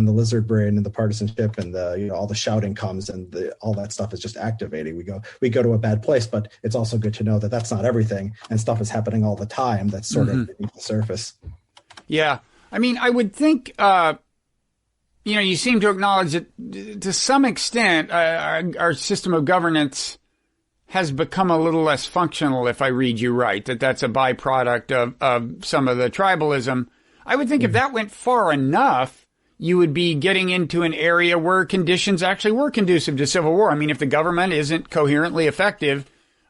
lizard brain and the partisanship and all the shouting comes and all that stuff is just activating. We go to a bad place, but it's also good to know that that's not everything, and stuff is happening all the time that's sort of beneath the surface. Yeah. I mean, I would think, you seem to acknowledge that to some extent, our system of governance has become a little less functional, if I read you right, that's a byproduct of some of the tribalism. I would think if that went far enough, you would be getting into an area where conditions actually were conducive to civil war. I mean, if the government isn't coherently effective,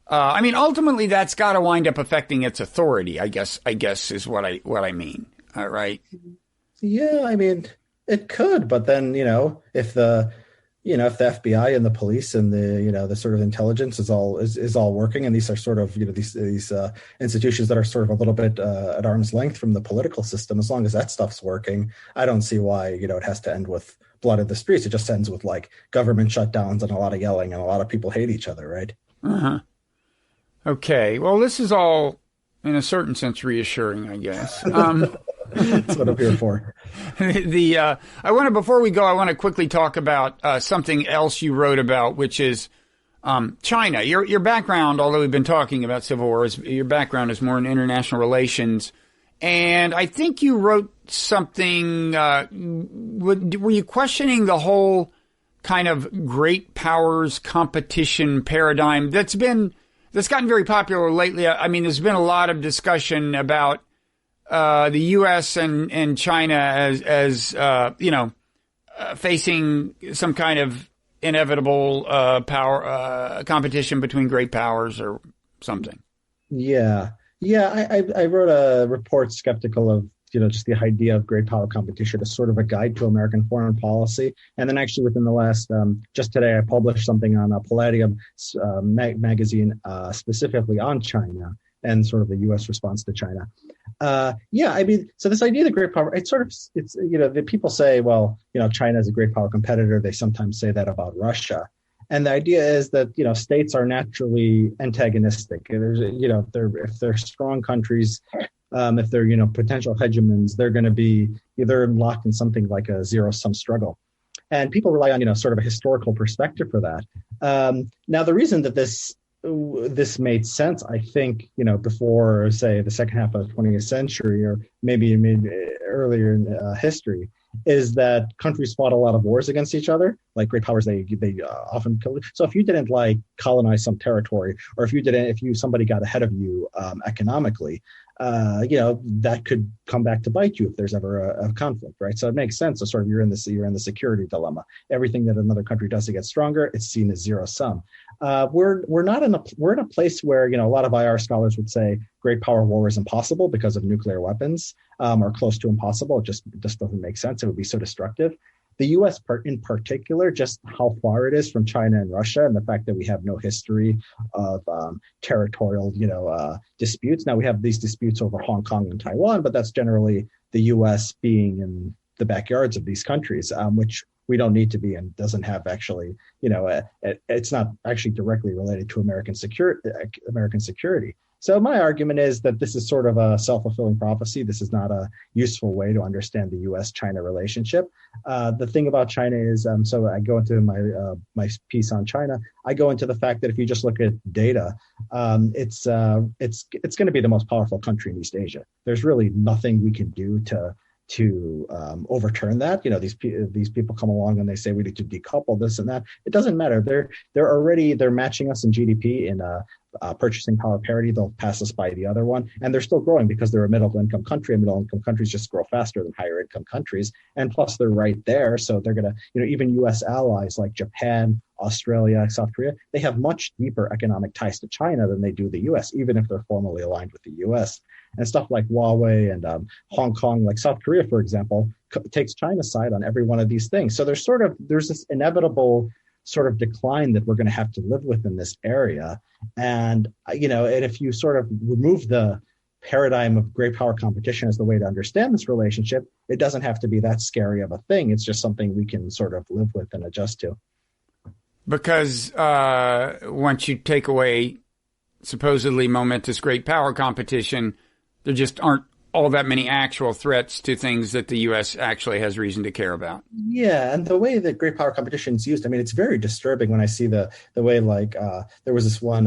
ultimately that's got to wind up affecting its authority, I guess is what I mean. All right. Yeah, I mean, it could, but then, if the FBI and the police and the sort of intelligence is all working, and these are sort of, these institutions that are sort of a little bit at arm's length from the political system, as long as that stuff's working, I don't see why, it has to end with blood in the streets. It just ends with like government shutdowns and a lot of yelling and a lot of people hate each other, right? Uh-huh. Okay. Well, this is all, in a certain sense, reassuring, I guess. That's what I'm here for. Before we go, I want to quickly talk about something else you wrote about, which is China. Your background, although we've been talking about civil war, your background is more in international relations. And I think you wrote something, were you questioning the whole kind of great powers competition paradigm that's gotten very popular lately? I mean, there's been a lot of discussion about the U.S. and China as facing some kind of inevitable power competition between great powers or something. Yeah. I wrote a report skeptical of just the idea of great power competition as sort of a guide to American foreign policy. And then actually within the last, just today, I published something on Palladium magazine specifically on China and sort of the U.S. response to China. So this idea of the great power, the people say, well, China is a great power competitor. They sometimes say that about Russia. And the idea is that, states are naturally antagonistic. There's, if they're strong countries, if they're, potential hegemons, they're going to be either locked in something like a zero-sum struggle. And people rely on, sort of a historical perspective for that. Now, the reason that this made sense, I think, before, say, the second half of the 20th century, or maybe earlier in history, is that countries fought a lot of wars against each other. Like great powers, they often killed. So if you didn't colonize some territory, or if somebody got ahead of you economically, that could come back to bite you if there's ever a conflict, right? So it makes sense. So sort of you're in the security dilemma. Everything that another country does to get stronger, it's seen as zero sum. We're in a place where a lot of IR scholars would say great power war is impossible because of nuclear weapons, or close to impossible. It just doesn't make sense. It would be so destructive. The U.S. in particular, just how far it is from China and Russia, and the fact that we have no history of territorial, disputes. Now we have these disputes over Hong Kong and Taiwan, but that's generally the U.S. being in the backyards of these countries, which we don't need to be and doesn't have actually, it's not actually directly related to American security. So my argument is that this is sort of a self-fulfilling prophecy. This is not a useful way to understand the U.S.-China relationship. The thing about China is, so I go into my piece on China. I go into the fact that if you just look at data, it's going to be the most powerful country in East Asia. There's really nothing we can do to overturn that. These people come along and they say we need to decouple this and that. It doesn't matter. They're matching us in GDP in purchasing power parity. They'll pass us by the other one, and they're still growing because they're a middle income country, and middle income countries just grow faster than higher income countries. And plus, they're right there, so they're gonna, even U.S. allies like Japan, Australia, South Korea, they have much deeper economic ties to China than they do the U.S., even if they're formally aligned with the U.S. And stuff like Huawei and Hong Kong, like South Korea, for example, takes China's side on every one of these things. So there's this inevitable sort of decline that we're going to have to live with in this area. And, and if you sort of remove the paradigm of great power competition as the way to understand this relationship, it doesn't have to be that scary of a thing. It's just something we can sort of live with and adjust to. Because once you take away supposedly momentous great power competition, there just aren't all that many actual threats to things that the U.S. actually has reason to care about. Yeah, and the way that great power competition is used, it's very disturbing when I see the way, like, there was this one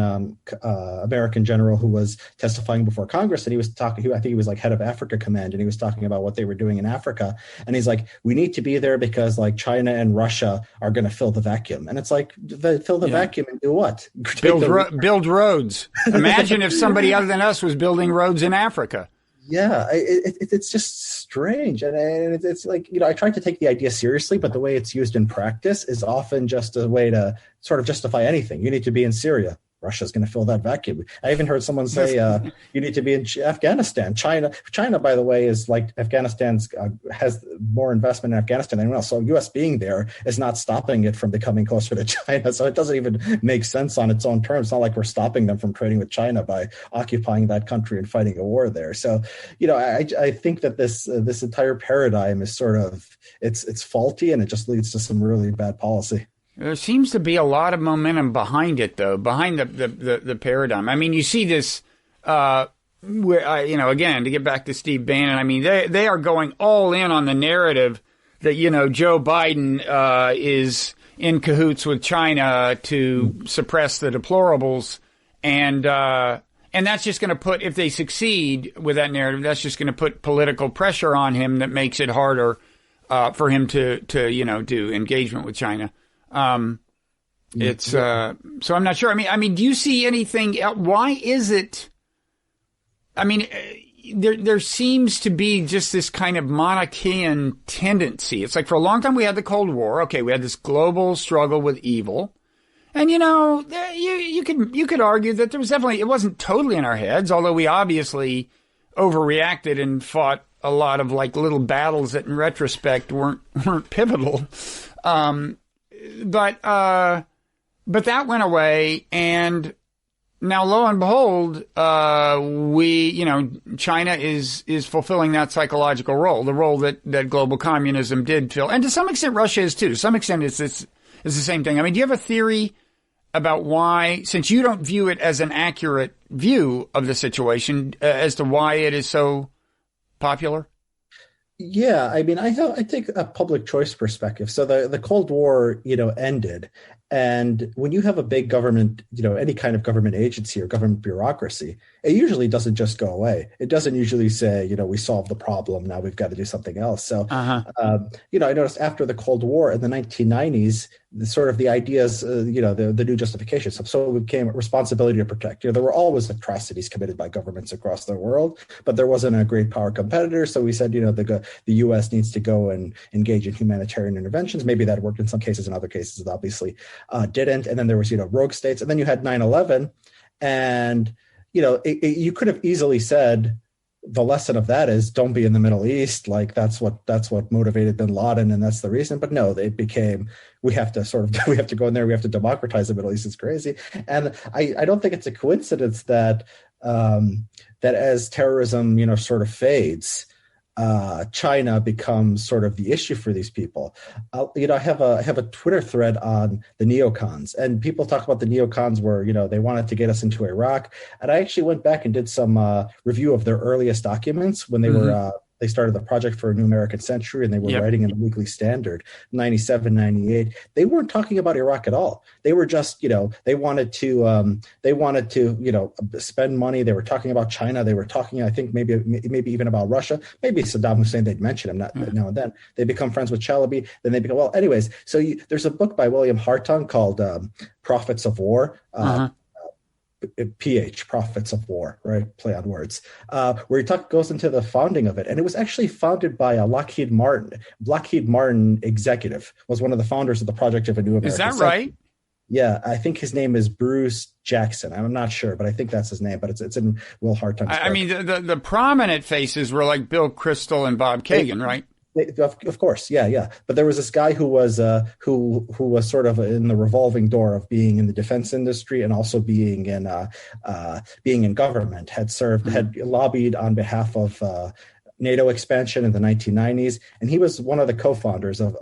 American general who was testifying before Congress, and he was talking, I think he was like head of Africa Command, and he was talking about what they were doing in Africa. And he's like, we need to be there because like China and Russia are going to fill the vacuum. And it's like, fill the vacuum and do what? Build roads. Imagine if somebody other than us was building roads in Africa. Yeah, it's just strange. And it's like, I try to take the idea seriously, but the way it's used in practice is often just a way to sort of justify anything. You need to be in Syria. Russia's going to fill that vacuum. I even heard someone say, you need to be in Afghanistan. China, by the way, is like Afghanistan's has more investment in Afghanistan than anyone else. So U.S. being there is not stopping it from becoming closer to China. So it doesn't even make sense on its own terms. It's not like we're stopping them from trading with China by occupying that country and fighting a war there. So, I think that this entire paradigm is sort of, it's faulty, and it just leads to some really bad policy. There seems to be a lot of momentum behind it, though, behind the paradigm. You see this, again, to get back to Steve Bannon, they are going all in on the narrative that, Joe Biden is in cahoots with China to suppress the deplorables. And that's just going to put, if they succeed with that narrative, that's just going to put political pressure on him that makes it harder for him to do engagement with China. So I'm not sure. Do you see anything? Why is it? There seems to be just this kind of Manichaean tendency. It's like for a long time we had the Cold War. Okay, we had this global struggle with evil, and you could argue that there was definitely, it wasn't totally in our heads, although we obviously overreacted and fought a lot of like little battles that in retrospect weren't pivotal. But that went away, and now lo and behold, China is fulfilling that psychological role, the role that global communism did fill, and to some extent Russia is too. To some extent, it's the same thing. Do you have a theory about why, since you don't view it as an accurate view of the situation, as to why it is so popular? Yeah, I take a public choice perspective. So the Cold War, ended. And when you have a big government, any kind of government agency or government bureaucracy, it usually doesn't just go away. It doesn't usually say, we solved the problem, now we've got to do something else. So, I noticed after the Cold War in the 1990s, the ideas, the new justifications. So it became a responsibility to protect. There were always atrocities committed by governments across the world, but there wasn't a great power competitor. So we said, the U.S. needs to go and engage in humanitarian interventions. Maybe that worked in some cases. In other cases, it obviously didn't. And then there was, rogue states. And then you had 9/11. And, you could have easily said, the lesson of that is don't be in the Middle East. Like that's what motivated bin Laden, and that's the reason. But no, it became, we have to go in there. We have to democratize the Middle East. It's crazy. And I don't think it's a coincidence that as terrorism, sort of fades, China becomes sort of the issue for these people. I have a Twitter thread on the neocons, and people talk about the neocons where they wanted to get us into Iraq, and I actually went back and did some review of their earliest documents when they were. They started the Project for a New American Century, and they were writing in the Weekly Standard, 97, 98. They weren't talking about Iraq at all. They were just, they wanted to spend money. They were talking about China. They were talking, I think, maybe even about Russia. Maybe Saddam Hussein, they'd mention him now and then. They become friends with Chalabi. Then they become, well, anyways. So there's a book by William Hartung called Prophets of War. Prophets of War, right? Play on words, where he goes into the founding of it. And it was actually founded by a Lockheed Martin. Lockheed Martin executive was one of the founders of the Project of a New American Century. Is that right? Yeah, I think his name is Bruce Jackson. I'm not sure, but I think that's his name. But it's in Will Hartung's book. I mean, the prominent faces were like Bill Kristol and Bob Kagan, right? Of course, yeah. But there was this guy who was sort of in the revolving door of being in the defense industry and also being in government. Had lobbied on behalf of NATO expansion in the 1990s, and he was one of the co-founders of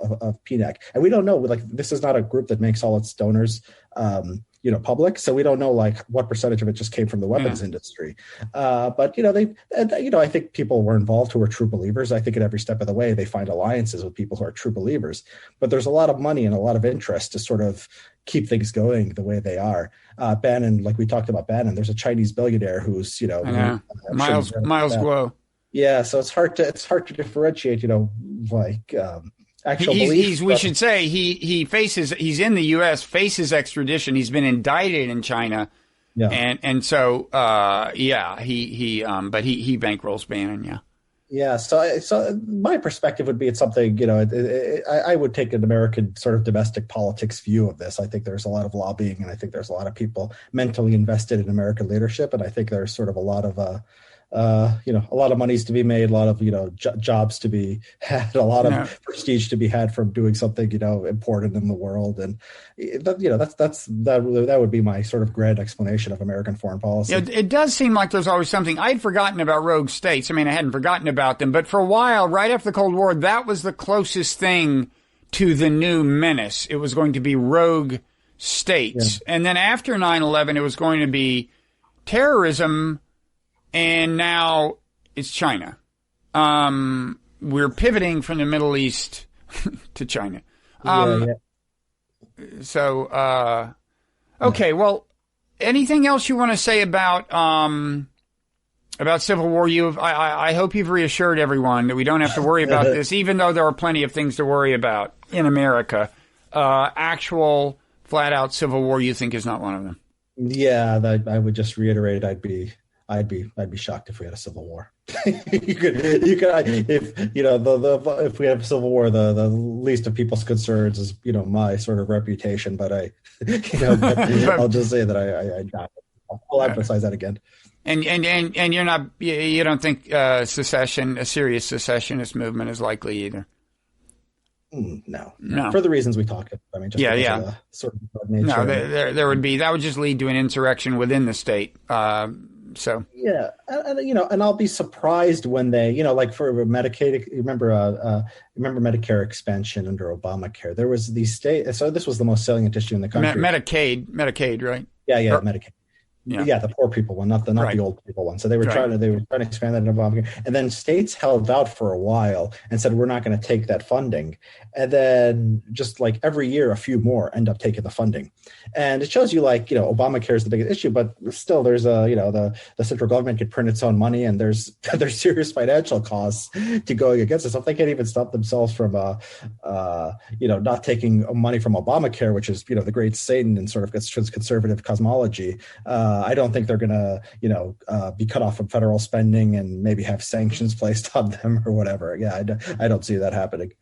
PNEC. And we don't know, this is not a group that makes all its donors public, so we don't know what percentage of it just came from the weapons industry. But I think people were involved who were true believers. I think at every step of the way they find alliances with people who are true believers. But there's a lot of money and a lot of interest to sort of keep things going the way they are. Bannon, like we talked about Bannon, there's a Chinese billionaire who's Miles Guo. Yeah, so it's hard to differentiate. Actual beliefs. We should say he's in the U.S., faces extradition. He's been indicted in China, and so but he bankrolls Bannon, yeah. Yeah, so my perspective would be it's something, I would take an American sort of domestic politics view of this. I think there's a lot of lobbying, and I think there's a lot of people mentally invested in American leadership, and I think there's sort of a lot of a lot of monies to be made, a lot of jobs to be had, a lot of prestige to be had from doing something important in the world, and that would be my sort of grand explanation of American foreign policy. It does seem like there's always something. I'd forgotten about rogue states. I mean, I hadn't forgotten about them, but for a while, right after the Cold War, that was the closest thing to the new menace. It was going to be rogue states, and then after 9/11, it was going to be terrorism. And now it's China. We're pivoting from the Middle East to China. So, okay. Well, anything else you want to say about civil war? I hope you've reassured everyone that we don't have to worry about this, even though there are plenty of things to worry about in America. Actual flat out civil war, you think, is not one of them. Yeah, I would just reiterate, I'd be shocked if we had a civil war. If we have a civil war, the least of people's concerns is my sort of reputation. But I'll just say that I'll emphasize that again. And you don't think a serious secessionist movement is likely either? No. For the reasons we talked about. I mean, just of the sort of nature. No, there would be, that would just lead to an insurrection within the state. So and I'll be surprised when they, for Medicaid. Remember Medicare expansion under Obamacare? There was these states. So this was the most salient issue in the country. Medicaid, right? Yeah, Medicaid. Yeah, the poor people one, not the old people one. So they were trying to expand that in Obamacare, and then states held out for a while and said we're not going to take that funding, and then just like every year a few more end up taking the funding, and it shows you Obamacare is the biggest issue, but still there's the central government could print its own money, and there's serious financial costs to going against it. So if they can't even stop themselves from not taking money from Obamacare, which is the great Satan in sort of conservative cosmology. I don't think they're going to, be cut off from federal spending and maybe have sanctions placed on them or whatever. Yeah, I don't see that happening.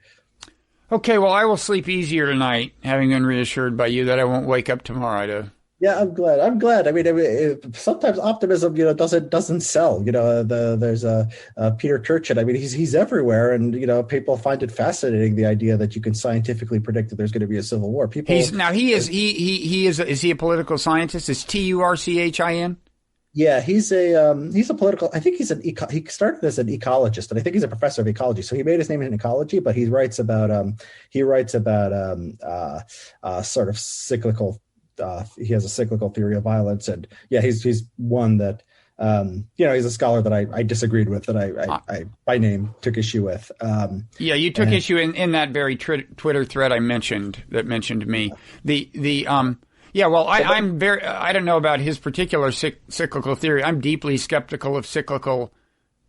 Okay, well, I will sleep easier tonight, having been reassured by you that I won't wake up tomorrow to. Yeah, I'm glad. I mean, sometimes optimism, doesn't sell. There's Peter Turchin. I mean, he's everywhere, and people find it fascinating, the idea that you can scientifically predict that there's going to be a civil war. Is he a political scientist? Is Turchin? Yeah, he's a political. I think he started as an ecologist, and I think he's a professor of ecology. So he made his name in ecology, but he writes about sort of cyclical. He has a cyclical theory of violence, and yeah, he's one that he's a scholar that I disagreed with, that I by name took issue with. Yeah, you took issue in that very Twitter thread I mentioned that mentioned me. Yeah, well, I don't know about his particular cyclical theory. I'm deeply skeptical of cyclical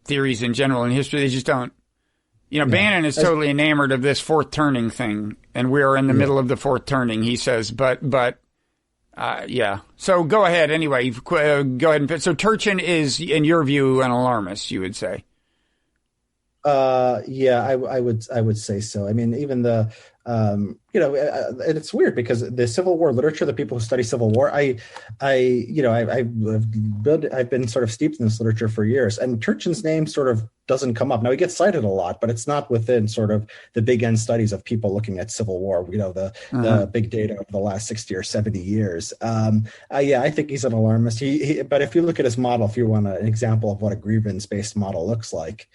theories in general in history. They just don't. Bannon is totally enamored of this fourth turning thing, and we're in the middle of the fourth turning, he says. But yeah. So go ahead anyway. Go ahead. So Turchin is, in your view, an alarmist, you would say. Yeah, I would say so. I mean, even the, and it's weird because the Civil War literature, the people who study Civil War, I've been sort of steeped in this literature for years, and Turchin's name sort of doesn't come up. Now, he gets cited a lot, but it's not within sort of the big end studies of people looking at Civil War, the big data of the last 60 or 70 years. Yeah, I think he's an alarmist. But if you look at his model, if you want an example of what a grievance-based model looks like,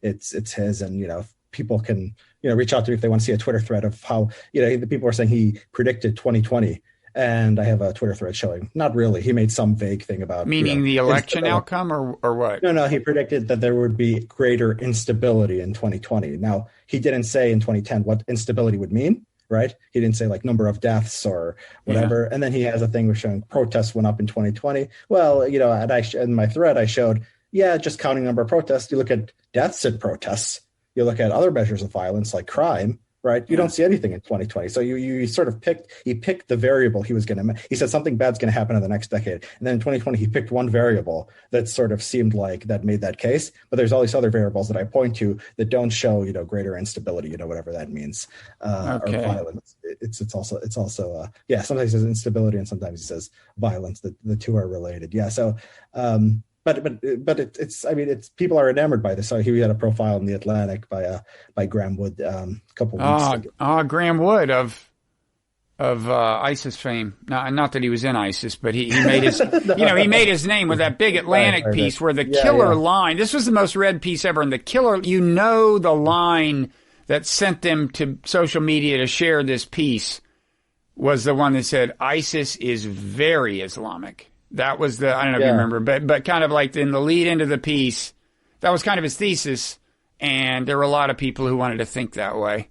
it's his, and people can reach out to me if they want to see a Twitter thread of how the people are saying he predicted 2020, and I have a Twitter thread showing not really. He made some vague thing about meaning the election outcome or what? No, he predicted that there would be greater instability in 2020. Now, he didn't say in 2010 what instability would mean. Right? He didn't say like number of deaths or whatever. Yeah. And then he has a thing showing protests went up in 2020. Well, in my thread, I showed, just counting number of protests. You look at deaths at protests. You look at other measures of violence like crime, right? You don't see anything in 2020. So you sort of picked the variable he was going to, he said something bad's going to happen in the next decade. And then in 2020, he picked one variable that sort of seemed like that made that case. But there's all these other variables that I point to that don't show, greater instability, whatever that means, or violence. It's also sometimes he says instability and sometimes he says violence. The two are related. Yeah. So, But it's people are enamored by this. So he had a profile in the Atlantic by Graham Wood a couple of weeks ago. Graham Wood of ISIS fame. Not that he was in ISIS, but he made his he made his name with that big Atlantic piece where the killer line. This was the most read piece ever, and the killer, the line that sent them to social media to share this piece was the one that said ISIS is very Islamic. That was I don't know if you remember, but kind of like in the lead into the piece, that was kind of his thesis. And there were a lot of people who wanted to think that way.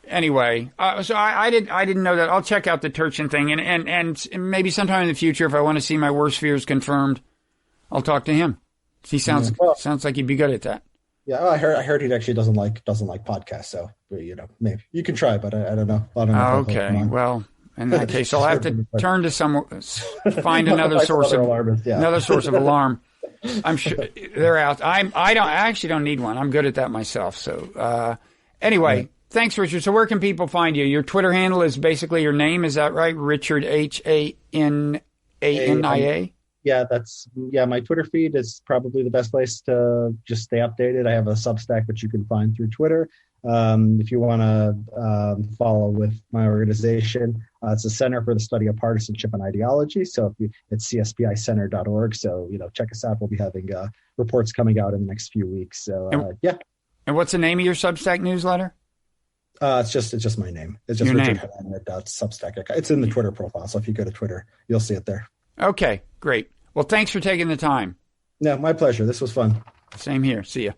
Anyway, so I didn't know that. I'll check out the Turchin thing and maybe sometime in the future, if I want to see my worst fears confirmed, I'll talk to him. He sounds like he'd be good at that. Yeah. I heard he actually doesn't like podcasts. So, maybe you can try, but I don't know. Okay. Well, in that case, I'll have to turn to find another source of alarm. I'm sure they're out. I actually don't need one. I'm good at that myself. So, anyway, thanks, Richard. So where can people find you? Your Twitter handle is basically your name. Is that right? Richard Hanania? Yeah, my Twitter feed is probably the best place to just stay updated. I have a Substack, which you can find through Twitter. If you want to follow with my organization, it's the Center for the Study of Partisanship and Ideology. So it's cspicenter.org. So, check us out. We'll be having reports coming out in the next few weeks. So, And what's the name of your Substack newsletter? It's just my name. It's just Substack. It's in the Twitter profile. So if you go to Twitter, you'll see it there. Okay, great. Well, thanks for taking the time. No, my pleasure. This was fun. Same here. See ya.